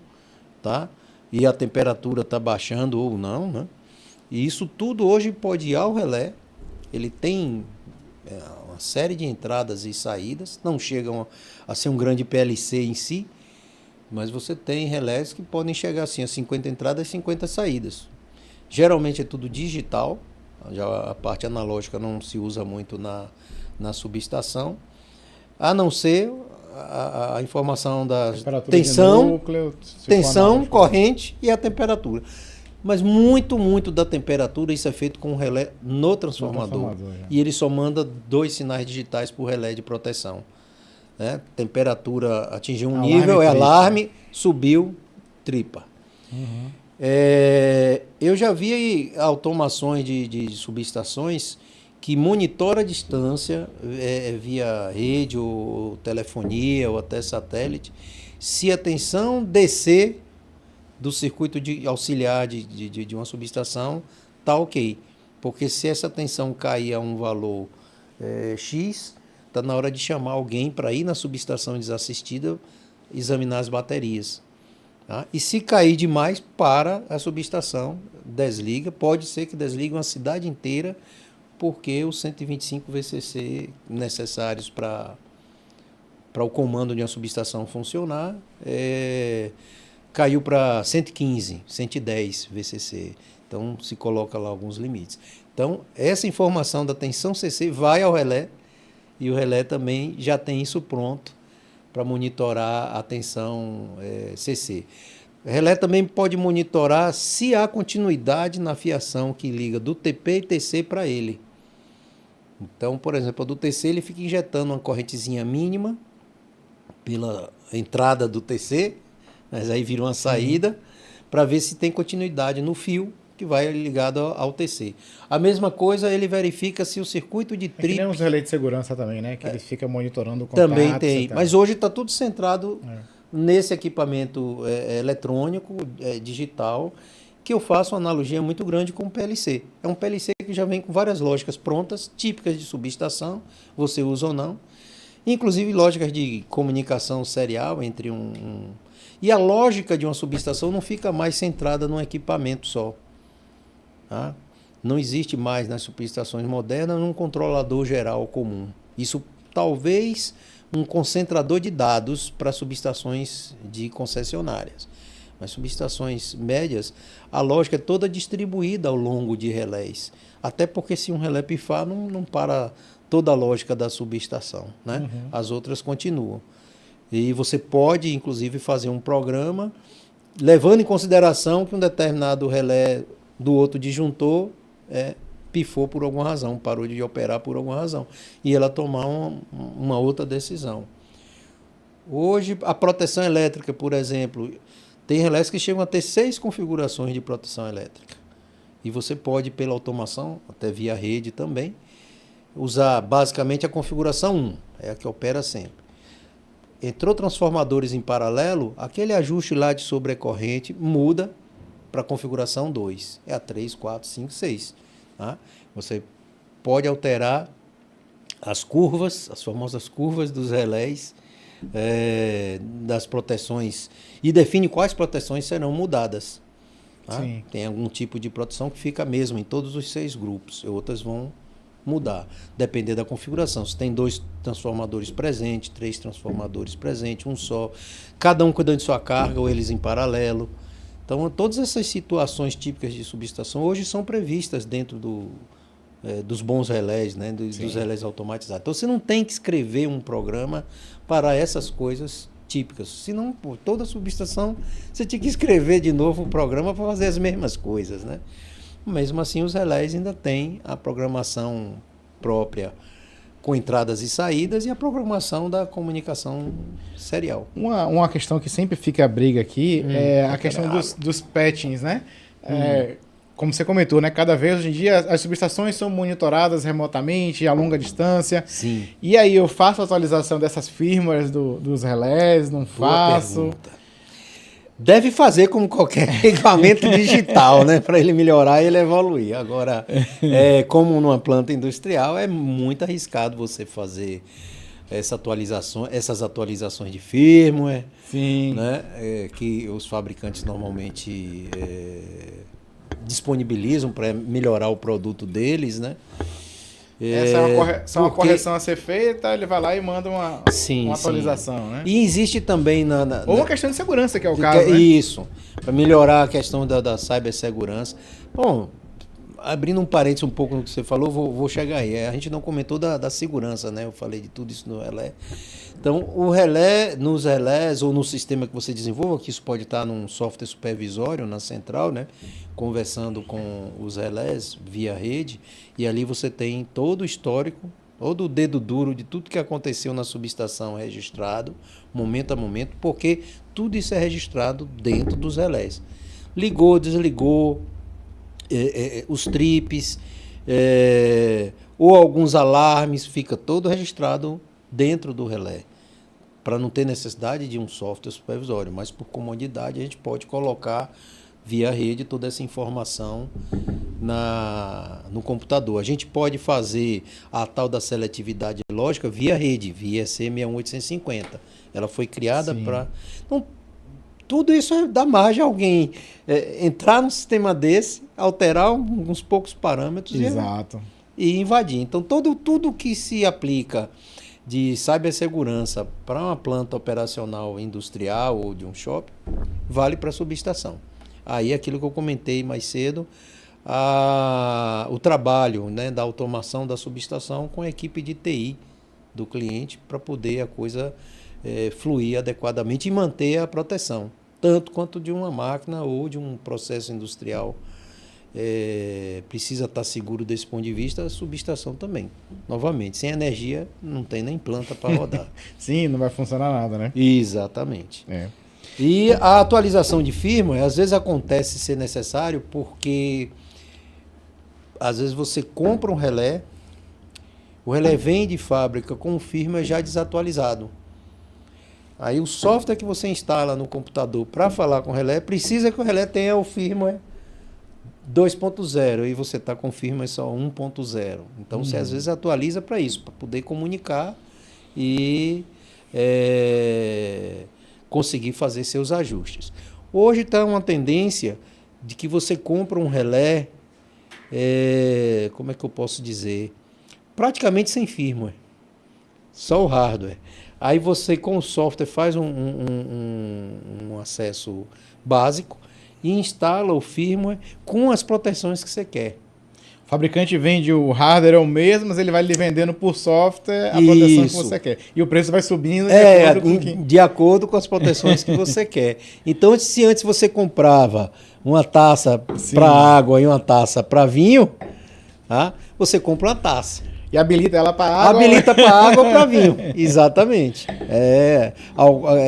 tá? E a temperatura está baixando ou não, né? E isso tudo hoje pode ir ao relé. Ele tem uma série de entradas e saídas, não chegam a ser um grande PLC em si, mas você tem relés que podem chegar assim a 50 entradas e 50 saídas. Geralmente é tudo digital. Já a parte analógica não se usa muito na subestação, a não ser a informação da tensão, corrente e a temperatura. Mas muito da temperatura, isso é feito com o relé no transformador. E ele só manda 2 sinais digitais por relé de proteção. Né? Temperatura atingiu um nível, é alarme, subiu, tripa. Uhum. Eu já vi automações de subestações que monitora a distância via rede ou telefonia ou até satélite. Se a tensão descer do circuito auxiliar de uma subestação, está ok. Porque se essa tensão cair a um valor X, está na hora de chamar alguém para ir na subestação desassistida examinar as baterias. Tá? E se cair demais, para a subestação, desliga. Pode ser que desligue uma cidade inteira, porque os 125 VCC necessários para o comando de uma subestação funcionar caiu para 115, 110 VCC. Então, se coloca lá alguns limites. Então, essa informação da tensão CC vai ao relé e o relé também já tem isso pronto para monitorar a tensão CC. O relé também pode monitorar se há continuidade na fiação que liga do TP e TC para ele. Então, por exemplo, do TC ele fica injetando uma correntezinha mínima pela entrada do TC, mas aí vira uma saída, para ver se tem continuidade no fio que vai ligado ao TC. A mesma coisa, ele verifica se o circuito de trip... que nem uns relés de segurança também, né? Que ele fica monitorando o contato. Também tem, mas hoje está tudo centrado nesse equipamento eletrônico, digital, que eu faço uma analogia muito grande com o PLC. É um PLC que já vem com várias lógicas prontas, típicas de subestação, você usa ou não, inclusive lógicas de comunicação serial entre E a lógica de uma subestação não fica mais centrada num equipamento só. Tá? Não existe mais nas subestações modernas um controlador geral comum. Isso talvez um concentrador de dados para subestações de concessionárias. Mas subestações médias, a lógica é toda distribuída ao longo de relés. Até porque se um relé pifar, não para toda a lógica da subestação. Né? As outras continuam. E você pode, inclusive, fazer um programa levando em consideração que um determinado relé do outro disjuntor pifou por alguma razão, parou de operar por alguma razão. E ela tomar uma outra decisão. Hoje, a proteção elétrica, por exemplo, tem relés que chegam a ter 6 configurações de proteção elétrica. E você pode, pela automação, até via rede também, usar basicamente a configuração 1, é a que opera sempre. Entrou transformadores em paralelo, aquele ajuste lá de sobrecorrente muda para a configuração 2. É a 3, 4, 5, 6. Tá? Você pode alterar as curvas, as famosas curvas dos relés, das proteções, e define quais proteções serão mudadas. Tá? Tem algum tipo de proteção que fica mesmo em todos os 6 grupos, e outras vão mudar, depender da configuração. Se tem 2 transformadores presentes, 3 transformadores presentes, um só, cada um cuidando de sua carga ou eles em paralelo. Então, todas essas situações típicas de subestação hoje são previstas dentro dos bons relés, né, dos relés automatizados. Então, você não tem que escrever um programa para essas coisas típicas. Senão, por toda subestação, você tinha que escrever de novo um programa para fazer as mesmas coisas, né? Mesmo assim, os relés ainda têm a programação própria com entradas e saídas e a programação da comunicação serial. Uma questão que sempre fica a briga aqui é a questão dos patchings, né? Como você comentou, né? Cada vez hoje em dia as subestações são monitoradas remotamente, a longa distância. Sim. E aí eu faço a atualização dessas firmwares dos relés, não faço? Deve fazer como qualquer equipamento digital, né? Para ele melhorar e ele evoluir. Agora, como numa planta industrial, é muito arriscado você fazer essas atualizações de firmware. Sim. Né? Que os fabricantes normalmente disponibilizam para melhorar o produto deles, né? Essa é uma correção a ser feita, ele vai lá e manda uma atualização, né? E existe também... Ou uma questão de segurança, que é o caso, né? Isso, para melhorar a questão da cibersegurança. Bom, abrindo um parênteses um pouco no que você falou, vou chegar aí. A gente não comentou da segurança, né? Eu falei de tudo isso no relé. Então, o relé, nos relés ou no sistema que você desenvolva, que isso pode estar num software supervisório na central, né? Conversando com os relés via rede, e ali você tem todo o histórico, todo o dedo duro de tudo que aconteceu na subestação registrado, momento a momento, porque tudo isso é registrado dentro dos relés. Ligou, desligou, os trips, ou alguns alarmes, fica todo registrado dentro do relé, para não ter necessidade de um software supervisório, mas por comodidade a gente pode colocar via rede toda essa informação no computador. A gente pode fazer a tal da seletividade lógica via rede, via EC61850. Ela foi criada para... Então, tudo isso dá margem a alguém entrar num sistema desse, alterar uns poucos parâmetros e invadir. Então, tudo que se aplica de cibersegurança para uma planta operacional industrial ou de um shopping, vale para a subestação. Aí, aquilo que eu comentei mais cedo, o trabalho, né, da automação da subestação com a equipe de TI do cliente para poder a coisa fluir adequadamente e manter a proteção, tanto quanto de uma máquina ou de um processo industrial. Precisa estar seguro desse ponto de vista, a subestação também. Novamente, sem energia não tem nem planta para rodar. Sim, não vai funcionar nada, né? Exatamente. E a atualização de firmware, às vezes acontece ser necessário porque às vezes você compra um relé, o relé vem de fábrica com o firmware já desatualizado. Aí o software que você instala no computador para falar com o relé, precisa que o relé tenha o firmware 2.0 e você está com o firmware só 1.0. Então você às vezes atualiza para isso, para poder comunicar e conseguir fazer seus ajustes. Hoje está uma tendência de que você compra um relé, como é que eu posso dizer? Praticamente sem firmware, só o hardware. Aí você com o software faz um acesso básico e instala o firmware com as proteções que você quer. O fabricante vende o hardware é o mesmo, mas ele vai lhe vendendo por software a proteção que você quer. E o preço vai subindo de acordo com as proteções que você quer. Então, se antes você comprava uma taça para água e uma taça para vinho, tá? Você compra uma taça. E habilita ela para água? Habilita para água ou para vinho. Exatamente.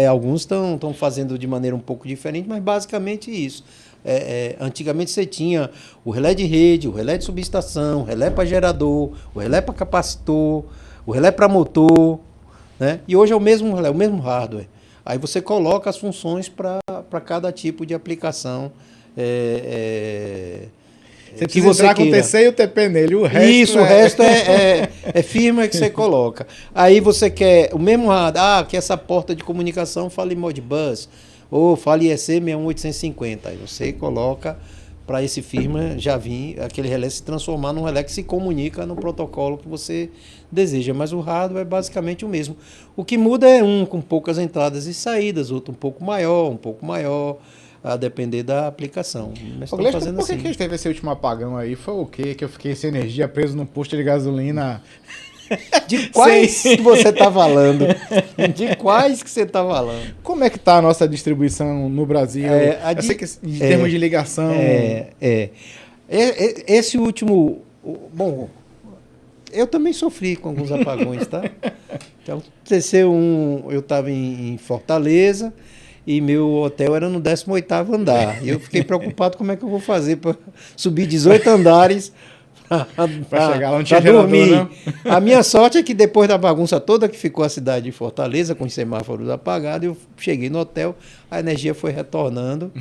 Alguns estão fazendo de maneira um pouco diferente, mas basicamente isso. Antigamente você tinha o relé de rede, o relé de subestação, o relé para gerador, o relé para capacitor, o relé para motor, né? E hoje é o mesmo relé, o mesmo hardware. Aí você coloca as funções para cada tipo de aplicação. Você precisa entrar com o TC e o TP nele, o resto isso, o resto é firmware que você coloca. Aí você quer o mesmo hardware, que essa porta de comunicação fale Modbus, ou fale EC 61850. Aí você coloca para esse firmware já vir aquele relé se transformar num relé que se comunica no protocolo que você deseja. Mas o hardware é basicamente o mesmo. O que muda é um com poucas entradas e saídas, outro um pouco maior, a depender da aplicação. Mas por que a gente teve esse último apagão aí? Foi o quê? Que eu fiquei sem energia, preso num posto de gasolina. De quais que você está falando? De quais que você está falando? Como é que está a nossa distribuição no Brasil? Eu sei que em termos de ligação... Esse último... Bom, eu também sofri com alguns apagões, tá? Então, eu estava em Fortaleza e meu hotel era no 18º andar. E eu fiquei preocupado como é que eu vou fazer para subir 18 andares para chegar lá, não tinha gerador, dormir. Não? A minha sorte é que depois da bagunça toda que ficou a cidade de Fortaleza, com os semáforos apagados, eu cheguei no hotel, a energia foi retornando.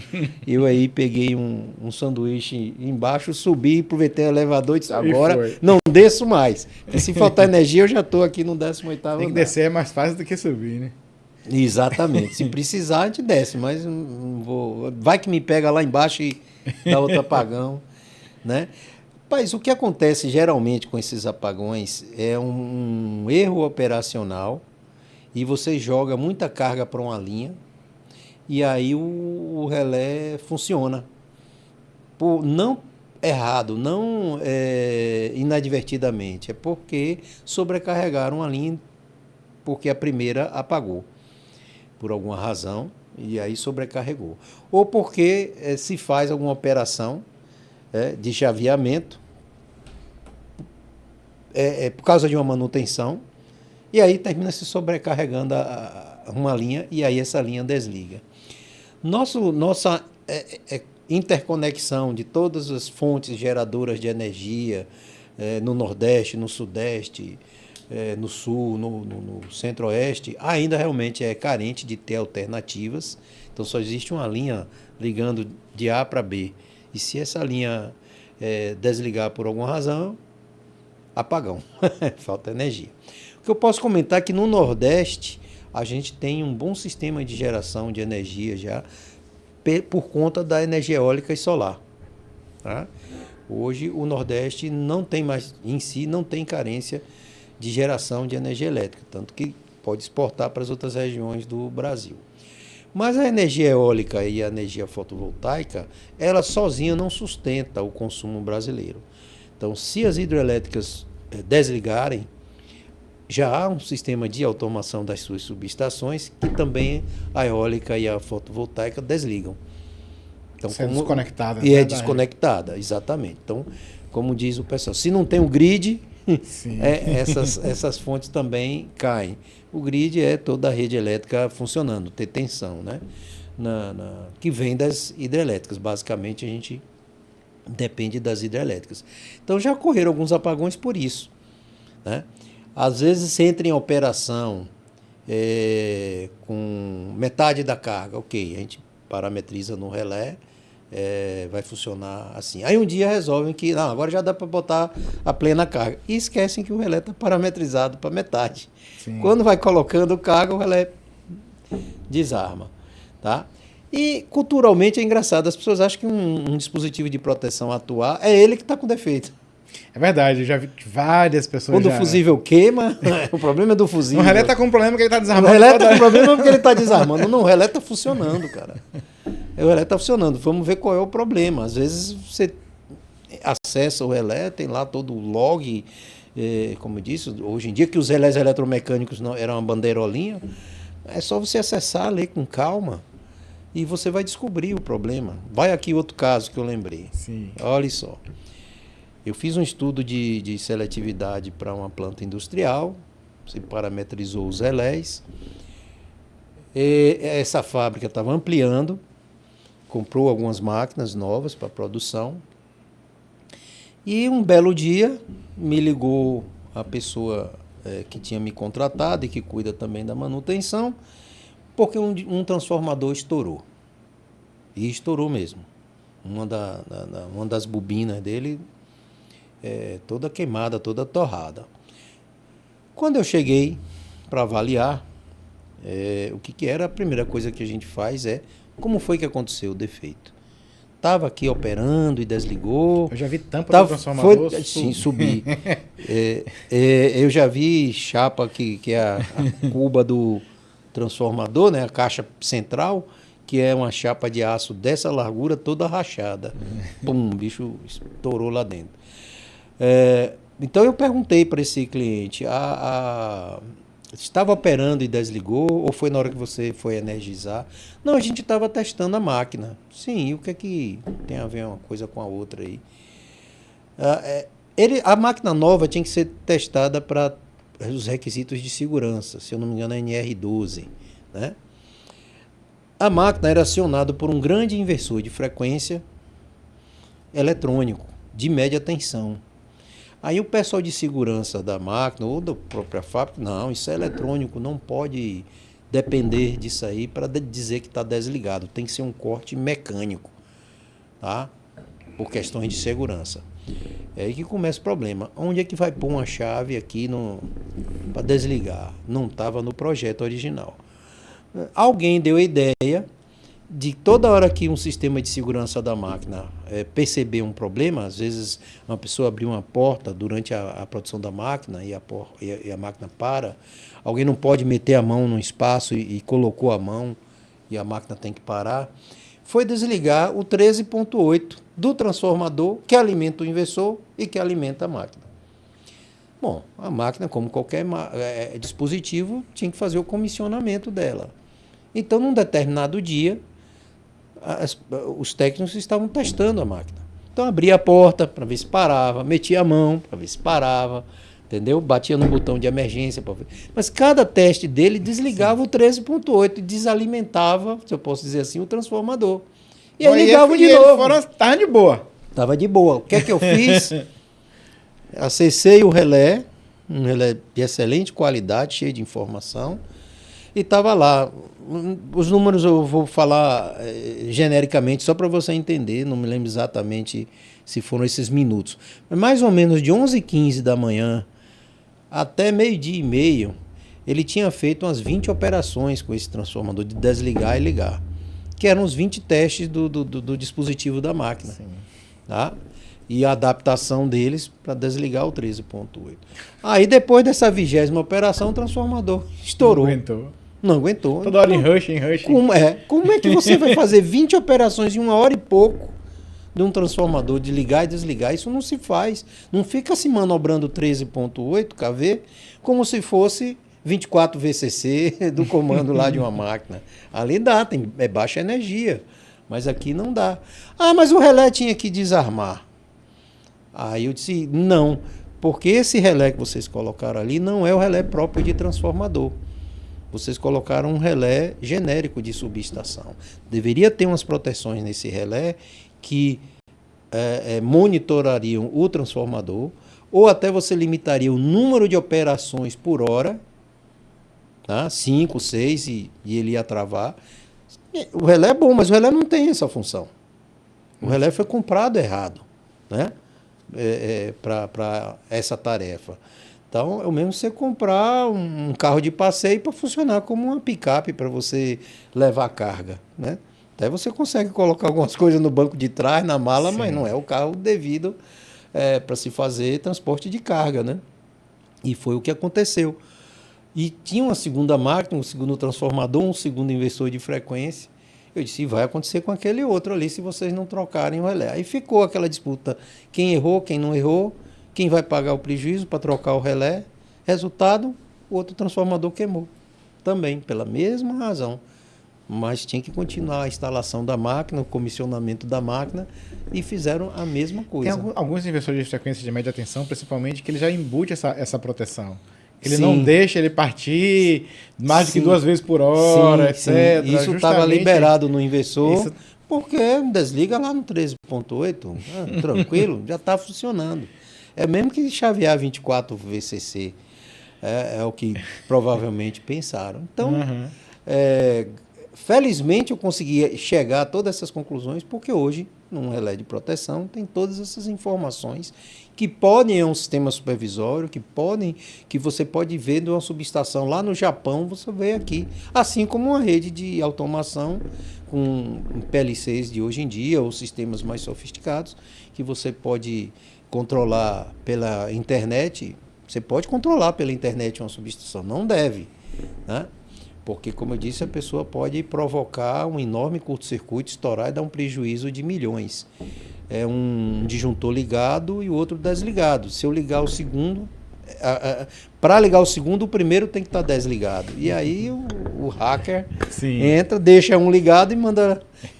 Eu aí peguei um sanduíche embaixo, subi, aproveitei o elevador e disse, agora não desço mais. Porque se faltar energia, eu já estou aqui no 18º andar. Tem que descer, é mais fácil do que subir, né? Exatamente. Se precisar, a gente desce, mas não vou. Vai que me pega lá embaixo e dá outro apagão, né? Mas o que acontece geralmente com esses apagões é um erro operacional e você joga muita carga para uma linha e aí o relé funciona. Não errado, não inadvertidamente, é porque sobrecarregaram a linha porque a primeira apagou por alguma razão e aí sobrecarregou. Ou porque se faz alguma operação de chaveamento por causa de uma manutenção e aí termina se sobrecarregando uma linha e aí essa linha desliga. Nossa interconexão de todas as fontes geradoras de energia no Nordeste, no Sudeste, no Sul, no Centro-Oeste, ainda realmente é carente de ter alternativas. Então só existe uma linha ligando de A para B. E se essa linha desligar por alguma razão, apagão, falta energia. O que eu posso comentar é que no Nordeste a gente tem um bom sistema de geração de energia já por conta da energia eólica e solar. Tá? Hoje o Nordeste não tem mais, em si, não tem carência de geração de energia elétrica, tanto que pode exportar para as outras regiões do Brasil. Mas a energia eólica e a energia fotovoltaica, ela sozinha não sustenta o consumo brasileiro. Então, se as hidrelétricas desligarem, já há um sistema de automação das suas subestações que também a eólica e a fotovoltaica desligam. Então, é desconectada. E é desconectada, exatamente. Então, como diz o pessoal, se não tem o grid, essas fontes também caem. O grid é toda a rede elétrica funcionando, ter tensão, né? Que vem das hidrelétricas. Basicamente, a gente depende das hidrelétricas. Então, já ocorreram alguns apagões por isso, né? Às vezes, você entra em operação com metade da carga. Ok, a gente parametriza no relé, vai funcionar assim. Aí um dia resolvem que não, agora já dá para botar a plena carga. E esquecem que o relé está parametrizado para metade. Sim. Quando vai colocando carga, o relé desarma. Tá? E culturalmente é engraçado, as pessoas acham que um dispositivo de proteção atuar é ele que está com defeito. É verdade, eu já vi que várias pessoas. Quando o fusível queima, o problema é do fusível. O relé está com um problema que ele está desarmando. O relé está com problema porque ele está desarmando. Não, o relé está funcionando, cara. O relé está funcionando. Vamos ver qual é o problema. Às vezes você acessa o relé, tem lá todo o log, como eu disse, hoje em dia que os relés eletromecânicos não eram uma bandeirolinha, é só você acessar, ler com calma e você vai descobrir o problema. Vai aqui outro caso que eu lembrei. Sim. Olha só. Eu fiz um estudo de seletividade para uma planta industrial, se parametrizou os relés. Essa fábrica estava ampliando, comprou algumas máquinas novas para produção. E um belo dia me ligou a pessoa que tinha me contratado e que cuida também da manutenção, porque um transformador estourou. E estourou mesmo. Uma das bobinas dele toda queimada, toda torrada. Quando eu cheguei para avaliar o que era, a primeira coisa que a gente faz como foi que aconteceu o defeito. Estava aqui operando e desligou. Eu já vi tampa do transformador. Sim, subir. Eu já vi chapa que é a cuba do transformador, né, a caixa central, que é uma chapa de aço dessa largura toda rachada. Pum, o bicho estourou lá dentro. Então eu perguntei para esse cliente, estava operando e desligou ou foi na hora que você foi energizar? Não, a gente estava testando a máquina. Sim, e o que é que tem a ver uma coisa com a outra aí? A máquina nova tinha que ser testada para os requisitos de segurança, se eu não me engano é NR12, né? A máquina era acionada por um grande inversor de frequência eletrônico, de média tensão. Aí o pessoal de segurança da máquina ou da própria fábrica, não, isso é eletrônico, não pode depender disso aí para dizer que está desligado. Tem que ser um corte mecânico, tá? Por questões de segurança. É aí que começa o problema. Onde é que vai pôr uma chave aqui para desligar? Não estava no projeto original. Alguém deu a ideia de toda hora que um sistema de segurança da máquina perceber um problema, às vezes uma pessoa abriu uma porta durante a produção da máquina e a máquina para, alguém não pode meter a mão no espaço e colocou a mão e a máquina tem que parar, foi desligar o 13.8 do transformador que alimenta o inversor e que alimenta a máquina. Bom, a máquina, como qualquer dispositivo, tinha que fazer o comissionamento dela. Então, num determinado dia, os técnicos estavam testando a máquina. Então, abria a porta para ver se parava, metia a mão para ver se parava, entendeu? Batia no botão de emergência para ver. Mas cada teste dele desligava o 13.8 e desalimentava, se eu posso dizer assim, o transformador. E aí ligava de novo. Estava de boa. Estava de boa. O que é que eu fiz? Acessei o relé, um relé de excelente qualidade, cheio de informação, e estava lá. Os números eu vou falar genericamente, só para você entender, não me lembro exatamente se foram esses minutos. Mas mais ou menos de 11h15 da manhã até 12h30, ele tinha feito umas 20 operações com esse transformador de desligar e ligar, que eram os 20 testes do dispositivo da máquina. Sim. Tá? E a adaptação deles para desligar o 13.8. Aí depois dessa 20ª operação, o transformador estourou. Não aguentou. Toda hora em rush. Como é que você vai fazer 20 operações em 1 hora e pouco de um transformador de ligar e desligar? Isso não se faz. Não fica se manobrando 13.8 kV como se fosse 24 VCC do comando lá de uma máquina. Ali dá, é baixa energia, mas aqui não dá. Ah, mas o relé tinha que desarmar. Aí eu disse, não, porque esse relé que vocês colocaram ali não é o relé próprio de transformador. Vocês colocaram um relé genérico de subestação. Deveria ter umas proteções nesse relé que monitorariam o transformador, ou até você limitaria o número de operações por hora, tá? 5, 6, e ele ia travar. O relé é bom, mas o relé não tem essa função. O relé foi comprado errado, né? Para essa tarefa. Então, é o mesmo você comprar um carro de passeio para funcionar como uma picape para você levar carga, né? Até você consegue colocar algumas coisas no banco de trás, na mala, sim, mas não é o carro devido para se fazer transporte de carga, né? E foi o que aconteceu. E tinha uma segunda máquina, um segundo transformador, um segundo inversor de frequência. Eu disse, vai acontecer com aquele outro ali se vocês não trocarem o relé. Aí ficou aquela disputa, quem errou, quem não errou, quem vai pagar o prejuízo para trocar o relé. Resultado, o outro transformador queimou. Também, pela mesma razão. Mas tinha que continuar a instalação da máquina, o comissionamento da máquina, e fizeram a mesma coisa. Tem alguns inversores de frequência de média tensão, principalmente, que ele já embute essa proteção. Ele sim, não deixa ele partir mais do que 2 vezes por hora, sim, etc. Sim. Isso estava liberado no inversor, porque desliga lá no 13.8, tranquilo, já está funcionando. É mesmo que chavear 24 VCC, é o que provavelmente pensaram. Então, felizmente eu consegui chegar a todas essas conclusões, porque hoje, num relé de proteção, tem todas essas informações que podem, é um sistema supervisório, que você pode ver de uma subestação lá no Japão, você vê aqui. Assim como uma rede de automação com PLCs de hoje em dia, ou sistemas mais sofisticados, que você pode controlar pela internet. Você pode controlar pela internet uma subestação, não deve, né? Porque, como eu disse, a pessoa pode provocar um enorme curto-circuito, estourar e dar um prejuízo de milhões. É um disjuntor ligado e o outro desligado. Se eu ligar o segundo, para ligar o segundo, o primeiro tem que estar desligado. E aí o hacker entra, deixa um ligado e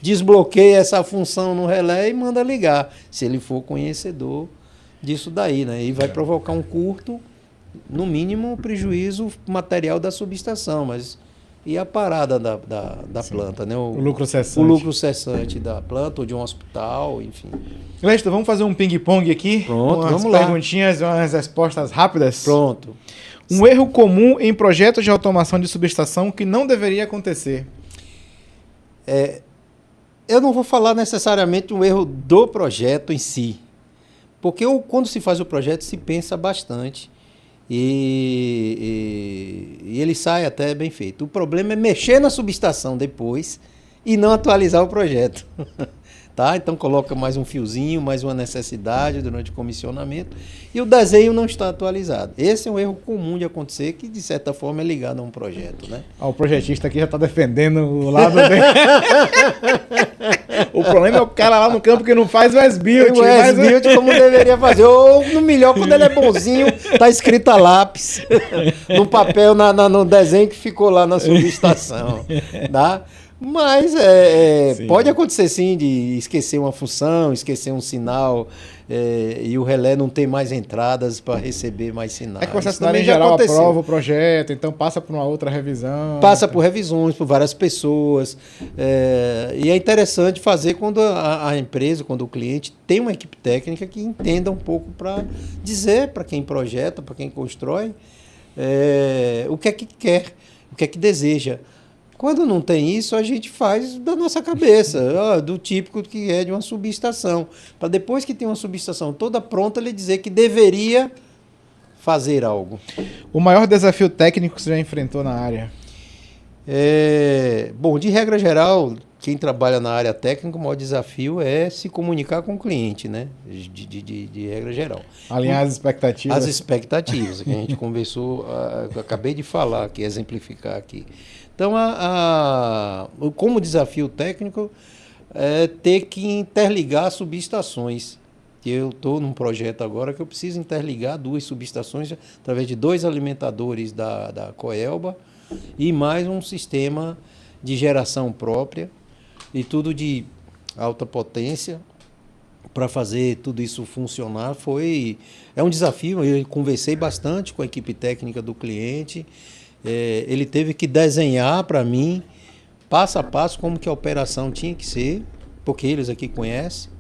desbloqueia essa função no relé e manda ligar, se ele for conhecedor disso daí, né? E vai provocar um curto, no mínimo, prejuízo material da subestação, mas... E a parada da planta, né? O lucro cessante. O lucro cessante da planta ou de um hospital, enfim. Lester, vamos fazer um ping-pong aqui? Pronto, vamos lá. Umas perguntinhas e umas respostas rápidas? Pronto. Um erro comum em projetos de automação de subestação que não deveria acontecer? Eu não vou falar necessariamente um erro do projeto em si, porque quando se faz o projeto se pensa bastante. E ele sai até bem feito. O problema é mexer na subestação depois e não atualizar o projeto. Tá? Então coloca mais um fiozinho, mais uma necessidade durante o comissionamento e o desenho não está atualizado. Esse é um erro comum de acontecer, que de certa forma é ligado a um projeto, né? O projetista aqui já está defendendo o lado dele. O problema é o cara lá no campo que não faz o S-Build. O S-Build como deveria fazer. Ou no melhor, quando ele é bonzinho, tá escrito a lápis no papel, no desenho que ficou lá na subestação. Tá? Mas pode acontecer sim de esquecer uma função, esquecer um sinal e o relé não ter mais entradas para receber mais sinais. É que o concessionário em geral aprova o projeto, então passa por uma outra revisão. Passa por revisões, por várias pessoas. E é interessante fazer quando a empresa, quando o cliente tem uma equipe técnica que entenda um pouco para dizer para quem projeta, para quem constrói, o que é que quer, o que é que deseja. Quando não tem isso, a gente faz da nossa cabeça, do típico que é de uma subestação. Para depois que tem uma subestação toda pronta, ele dizer que deveria fazer algo. O maior desafio técnico que você já enfrentou na área? Bom, de regra geral, quem trabalha na área técnica, o maior desafio é se comunicar com o cliente, né? De regra geral. Alinhar as expectativas. As expectativas, que a gente conversou, eu acabei de falar aqui, exemplificar aqui. Então, como desafio técnico, é ter que interligar subestações. Eu estou num projeto agora que eu preciso interligar 2 subestações através de 2 alimentadores da Coelba e mais um sistema de geração própria e tudo de alta potência para fazer tudo isso funcionar. É um desafio. Eu conversei bastante com a equipe técnica do cliente. Ele teve que desenhar para mim passo a passo como que a operação tinha que ser, porque eles aqui conhecem.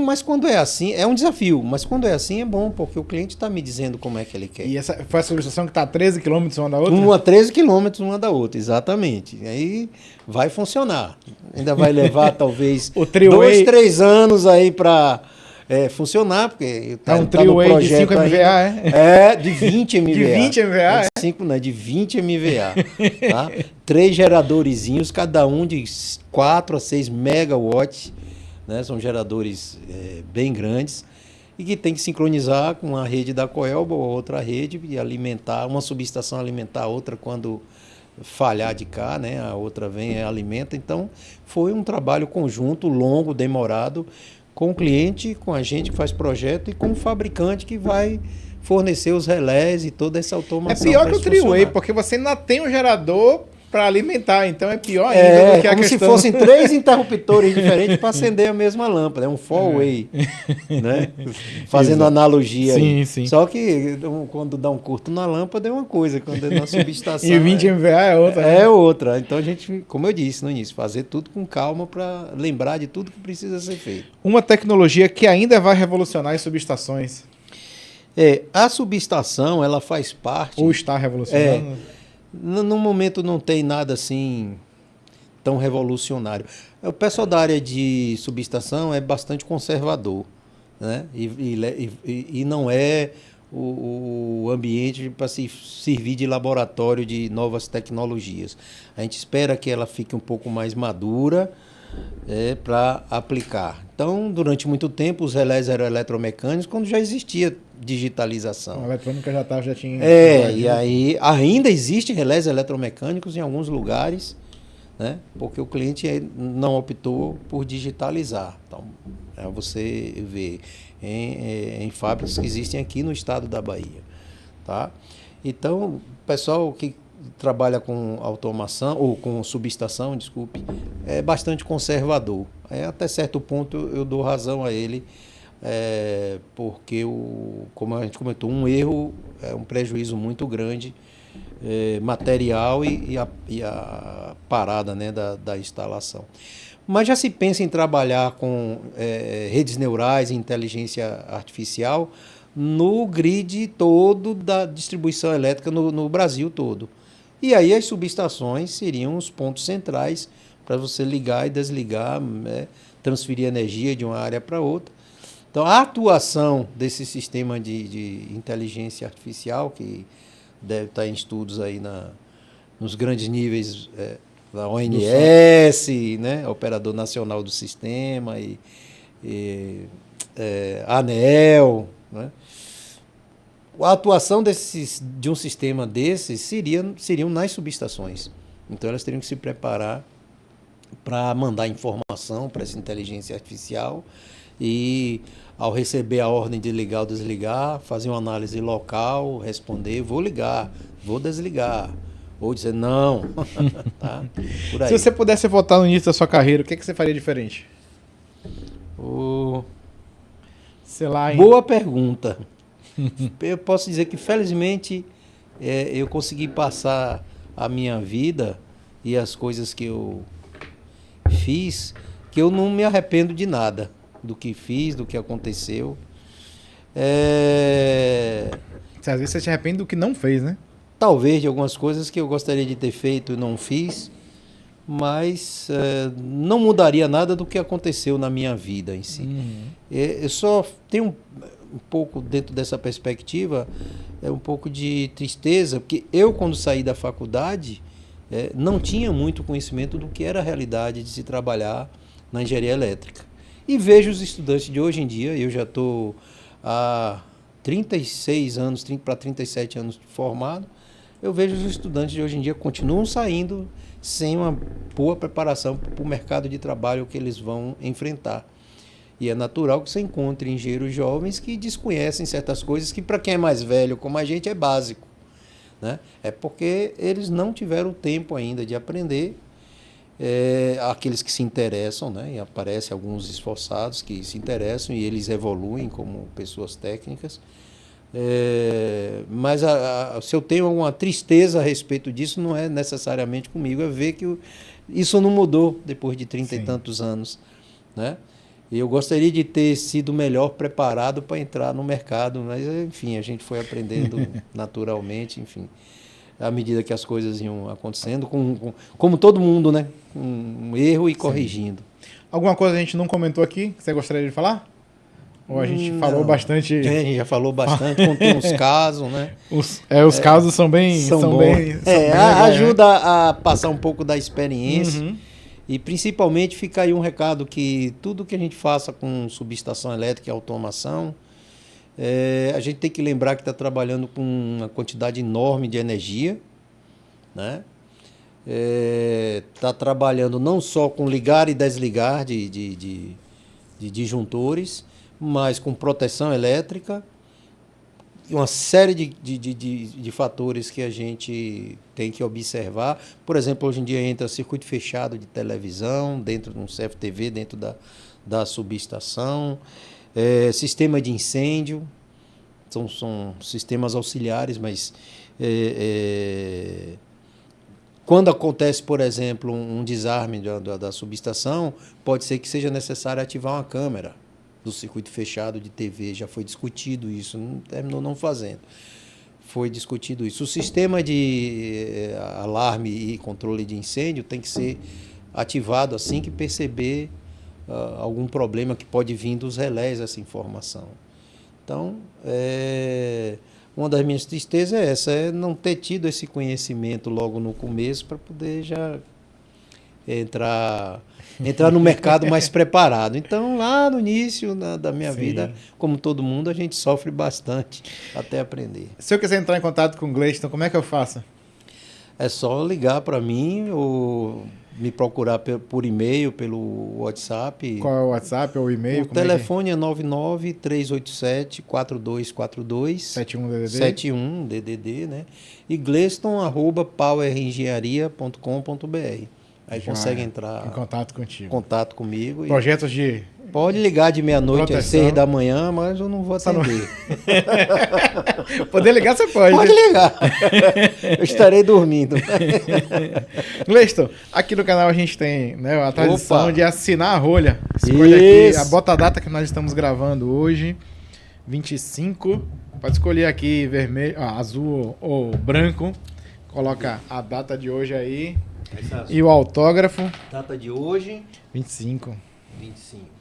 Mas quando é assim, é um desafio, mas quando é assim é bom, porque o cliente está me dizendo como é que ele quer. E essa foi a subestação que está a 13 km uma da outra? Uma 13 quilômetros uma da outra, exatamente. Aí vai funcionar. Ainda vai levar talvez 2, 3 anos aí para funcionar, porque tá um trio-way de 5 MVA, de 20 MVA. De 20 MVA? 5, não, de 20 MVA. Tá? 3 geradorzinhos, cada um de 4 a 6 megawatts. Né? São geradores bem grandes e que tem que sincronizar com a rede da Coelba ou outra rede e alimentar, uma subestação alimentar a outra quando falhar de cá, né? A outra vem e alimenta. Então, foi um trabalho conjunto, longo, demorado, com o cliente, com a gente que faz projeto e com o fabricante que vai fornecer os relés e toda essa automação. É pior que o three-way, porque você ainda tem um gerador para alimentar, então é pior ainda do que a questão... se fossem 3 interruptores diferentes para acender a mesma lâmpada, é um four-way, né? Fazendo analogia sim, aí. Sim. Só que quando dá um curto na lâmpada é uma coisa, quando é na subestação e 20 MVA é outra. É outra. Então a gente, como eu disse no início, fazer tudo com calma para lembrar de tudo que precisa ser feito. Uma tecnologia que ainda vai revolucionar as subestações. A subestação, ela faz parte... Ou está revolucionando? No momento não tem nada assim tão revolucionário. O pessoal da área de subestação é bastante conservador, né? E não é o ambiente para se servir de laboratório de novas tecnologias. A gente espera que ela fique um pouco mais madura para aplicar. Então, durante muito tempo, os relés eram eletromecânicos, quando já existia digitalização. A eletrônica já tinha... E aí ainda existem relés eletromecânicos em alguns lugares, né? Porque o cliente não optou por digitalizar. Então, você vê em fábricas que existem aqui no estado da Bahia. Tá? Então, o pessoal que trabalha com automação, ou com subestação, desculpe, é bastante conservador. Até certo ponto eu dou razão a ele, porque, como a gente comentou, um erro é um prejuízo muito grande, material e a parada, né, da instalação. Mas já se pensa em trabalhar com redes neurais e inteligência artificial no grid todo da distribuição elétrica no Brasil todo. E aí as subestações seriam os pontos centrais para você ligar e desligar, transferir energia de uma área para outra. Então, a atuação desse sistema de inteligência artificial, que deve estar em estudos aí nos grandes níveis da ONS, né, Operador Nacional do Sistema, ANEEL, né? A atuação de um sistema desses seriam nas subestações. Então, elas teriam que se preparar para mandar informação para essa inteligência artificial e, ao receber a ordem de ligar ou desligar, fazer uma análise local, responder, vou ligar, vou desligar, ou dizer não. Tá? Por aí. Se você pudesse voltar no início da sua carreira, o que você faria diferente? Sei lá, Boa pergunta. Eu posso dizer que, felizmente, eu consegui passar a minha vida e as coisas que eu fiz, que eu não me arrependo de nada do que fiz, do que aconteceu. Às vezes você se arrepende do que não fez, né? Talvez de algumas coisas que eu gostaria de ter feito e não fiz, mas não mudaria nada do que aconteceu na minha vida em si. Eu só tenho um pouco, dentro dessa perspectiva, um pouco de tristeza, porque eu, quando saí da faculdade, não tinha muito conhecimento do que era a realidade de se trabalhar na engenharia elétrica. E vejo os estudantes de hoje em dia, eu já estou há 36 anos, para 37 anos formado, eu vejo os estudantes de hoje em dia continuam saindo sem uma boa preparação para o mercado de trabalho que eles vão enfrentar. E é natural que você encontre engenheiros jovens que desconhecem certas coisas que, para quem é mais velho como a gente, é básico, né? É porque eles não tiveram tempo ainda de aprender. Aqueles que se interessam, né? E aparecem alguns esforçados que se interessam e eles evoluem como pessoas técnicas. Mas se eu tenho alguma tristeza a respeito disso, não é necessariamente comigo, é ver que isso não mudou depois de 30 e tantos anos, né? Eu gostaria de ter sido melhor preparado para entrar no mercado, mas, enfim, a gente foi aprendendo naturalmente, enfim, à medida que as coisas iam acontecendo, como todo mundo, né? Um erro e corrigindo. Alguma coisa a gente não comentou aqui que você gostaria de falar? Ou a gente falou bastante? A gente já falou bastante, contei uns casos, né? Os casos são bem... São bem ajuda a passar um pouco da experiência. Uhum. E principalmente fica aí um recado que tudo que a gente faça com subestação elétrica e automação, a gente tem que lembrar que está trabalhando com uma quantidade enorme de energia, né? Está trabalhando não só com ligar e desligar de disjuntores, mas com proteção elétrica e uma série de fatores que a gente tem que observar. Por exemplo, hoje em dia entra circuito fechado de televisão, dentro de um CFTV, dentro da subestação, sistema de incêndio, são sistemas auxiliares, mas quando acontece, por exemplo, um desarme da subestação, pode ser que seja necessário ativar uma câmera do circuito fechado de TV, já foi discutido isso, não terminou não fazendo. Foi discutido isso. O sistema de alarme e controle de incêndio tem que ser ativado assim que perceber algum problema que pode vir dos relés essa informação. Então, uma das minhas tristezas é essa, não ter tido esse conhecimento logo no começo para poder já entrar no mercado mais preparado. Então, lá no início da minha vida, como todo mundo, a gente sofre bastante até aprender. Se eu quiser entrar em contato com o Gleison, como é que eu faço? É só ligar para mim ou me procurar por e-mail, pelo WhatsApp. Qual é o WhatsApp ou o e-mail? O telefone é 99-387-4242. 71 DDD, né? E gleison@powerengenharia.com.br. Aí consegue entrar em contato contigo. Contato comigo. Projetos de... Pode ligar de meia-noite às 6 da manhã, mas eu não vou atender. Poder ligar, você pode. Pode ligar. Eu estarei dormindo. Gleison, aqui no canal a gente tem, né, a tradição de assinar a rolha. Escolha aqui, bota a data que nós estamos gravando hoje, 25. Pode escolher aqui vermelho, azul ou branco. Coloca a data de hoje aí. E o autógrafo. Data de hoje? 25. 25.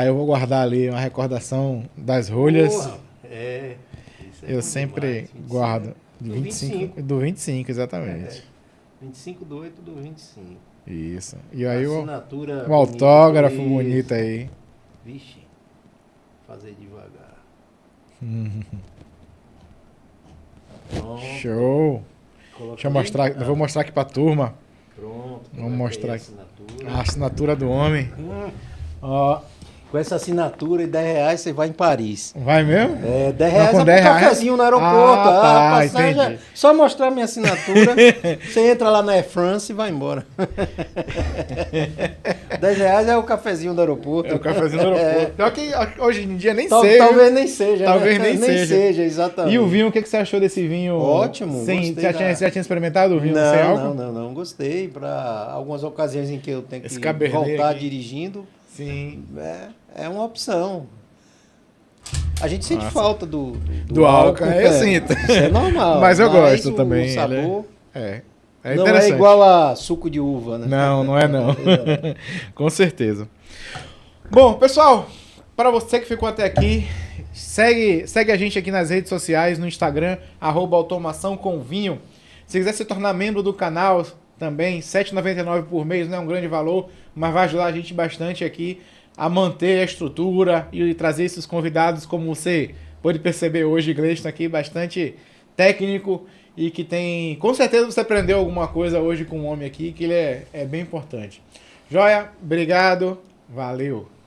Eu vou guardar ali uma recordação das rolhas. Porra, eu sempre guardo. Do 25, exatamente. 25 do 8 do 25. Isso. E aí o autógrafo bonito aí. Vixe. Fazer devagar. Show. Deixa eu mostrar, eu vou mostrar aqui pra turma. Pronto. Vamos mostrar aqui a assinatura do homem. Ó, com essa assinatura e R$10 você vai em Paris. Vai mesmo? R$10 é um cafezinho no aeroporto. Entendi. Só mostrar minha assinatura, você entra lá na Air France e vai embora. R$10 é o cafezinho do aeroporto. É o cafezinho do aeroporto. Pior que hoje em dia nem seja. Talvez nem seja. Talvez nem seja, exatamente. E o vinho, o que você achou desse vinho? Ótimo. Você já tinha experimentado o vinho sem álcool? Não. Gostei. Para algumas ocasiões em que eu tenho que voltar aqui dirigindo. Sim. É uma opção. A gente sente falta do álcool. Eu sinto. Isso é normal. Mas eu gosto também. O sabor não é igual a suco de uva, né? Não é não. Com certeza. Bom, pessoal, para você que ficou até aqui, segue a gente aqui nas redes sociais, no Instagram, @automaçãoconvinho. Se quiser se tornar membro do canal também, R$ 7,99 por mês, não é um grande valor, mas vai ajudar a gente bastante aqui a manter a estrutura e trazer esses convidados, como você pode perceber hoje, Gleison aqui, bastante técnico e que tem... Com certeza você aprendeu alguma coisa hoje com o homem aqui, que ele é bem importante. Joia, obrigado, valeu!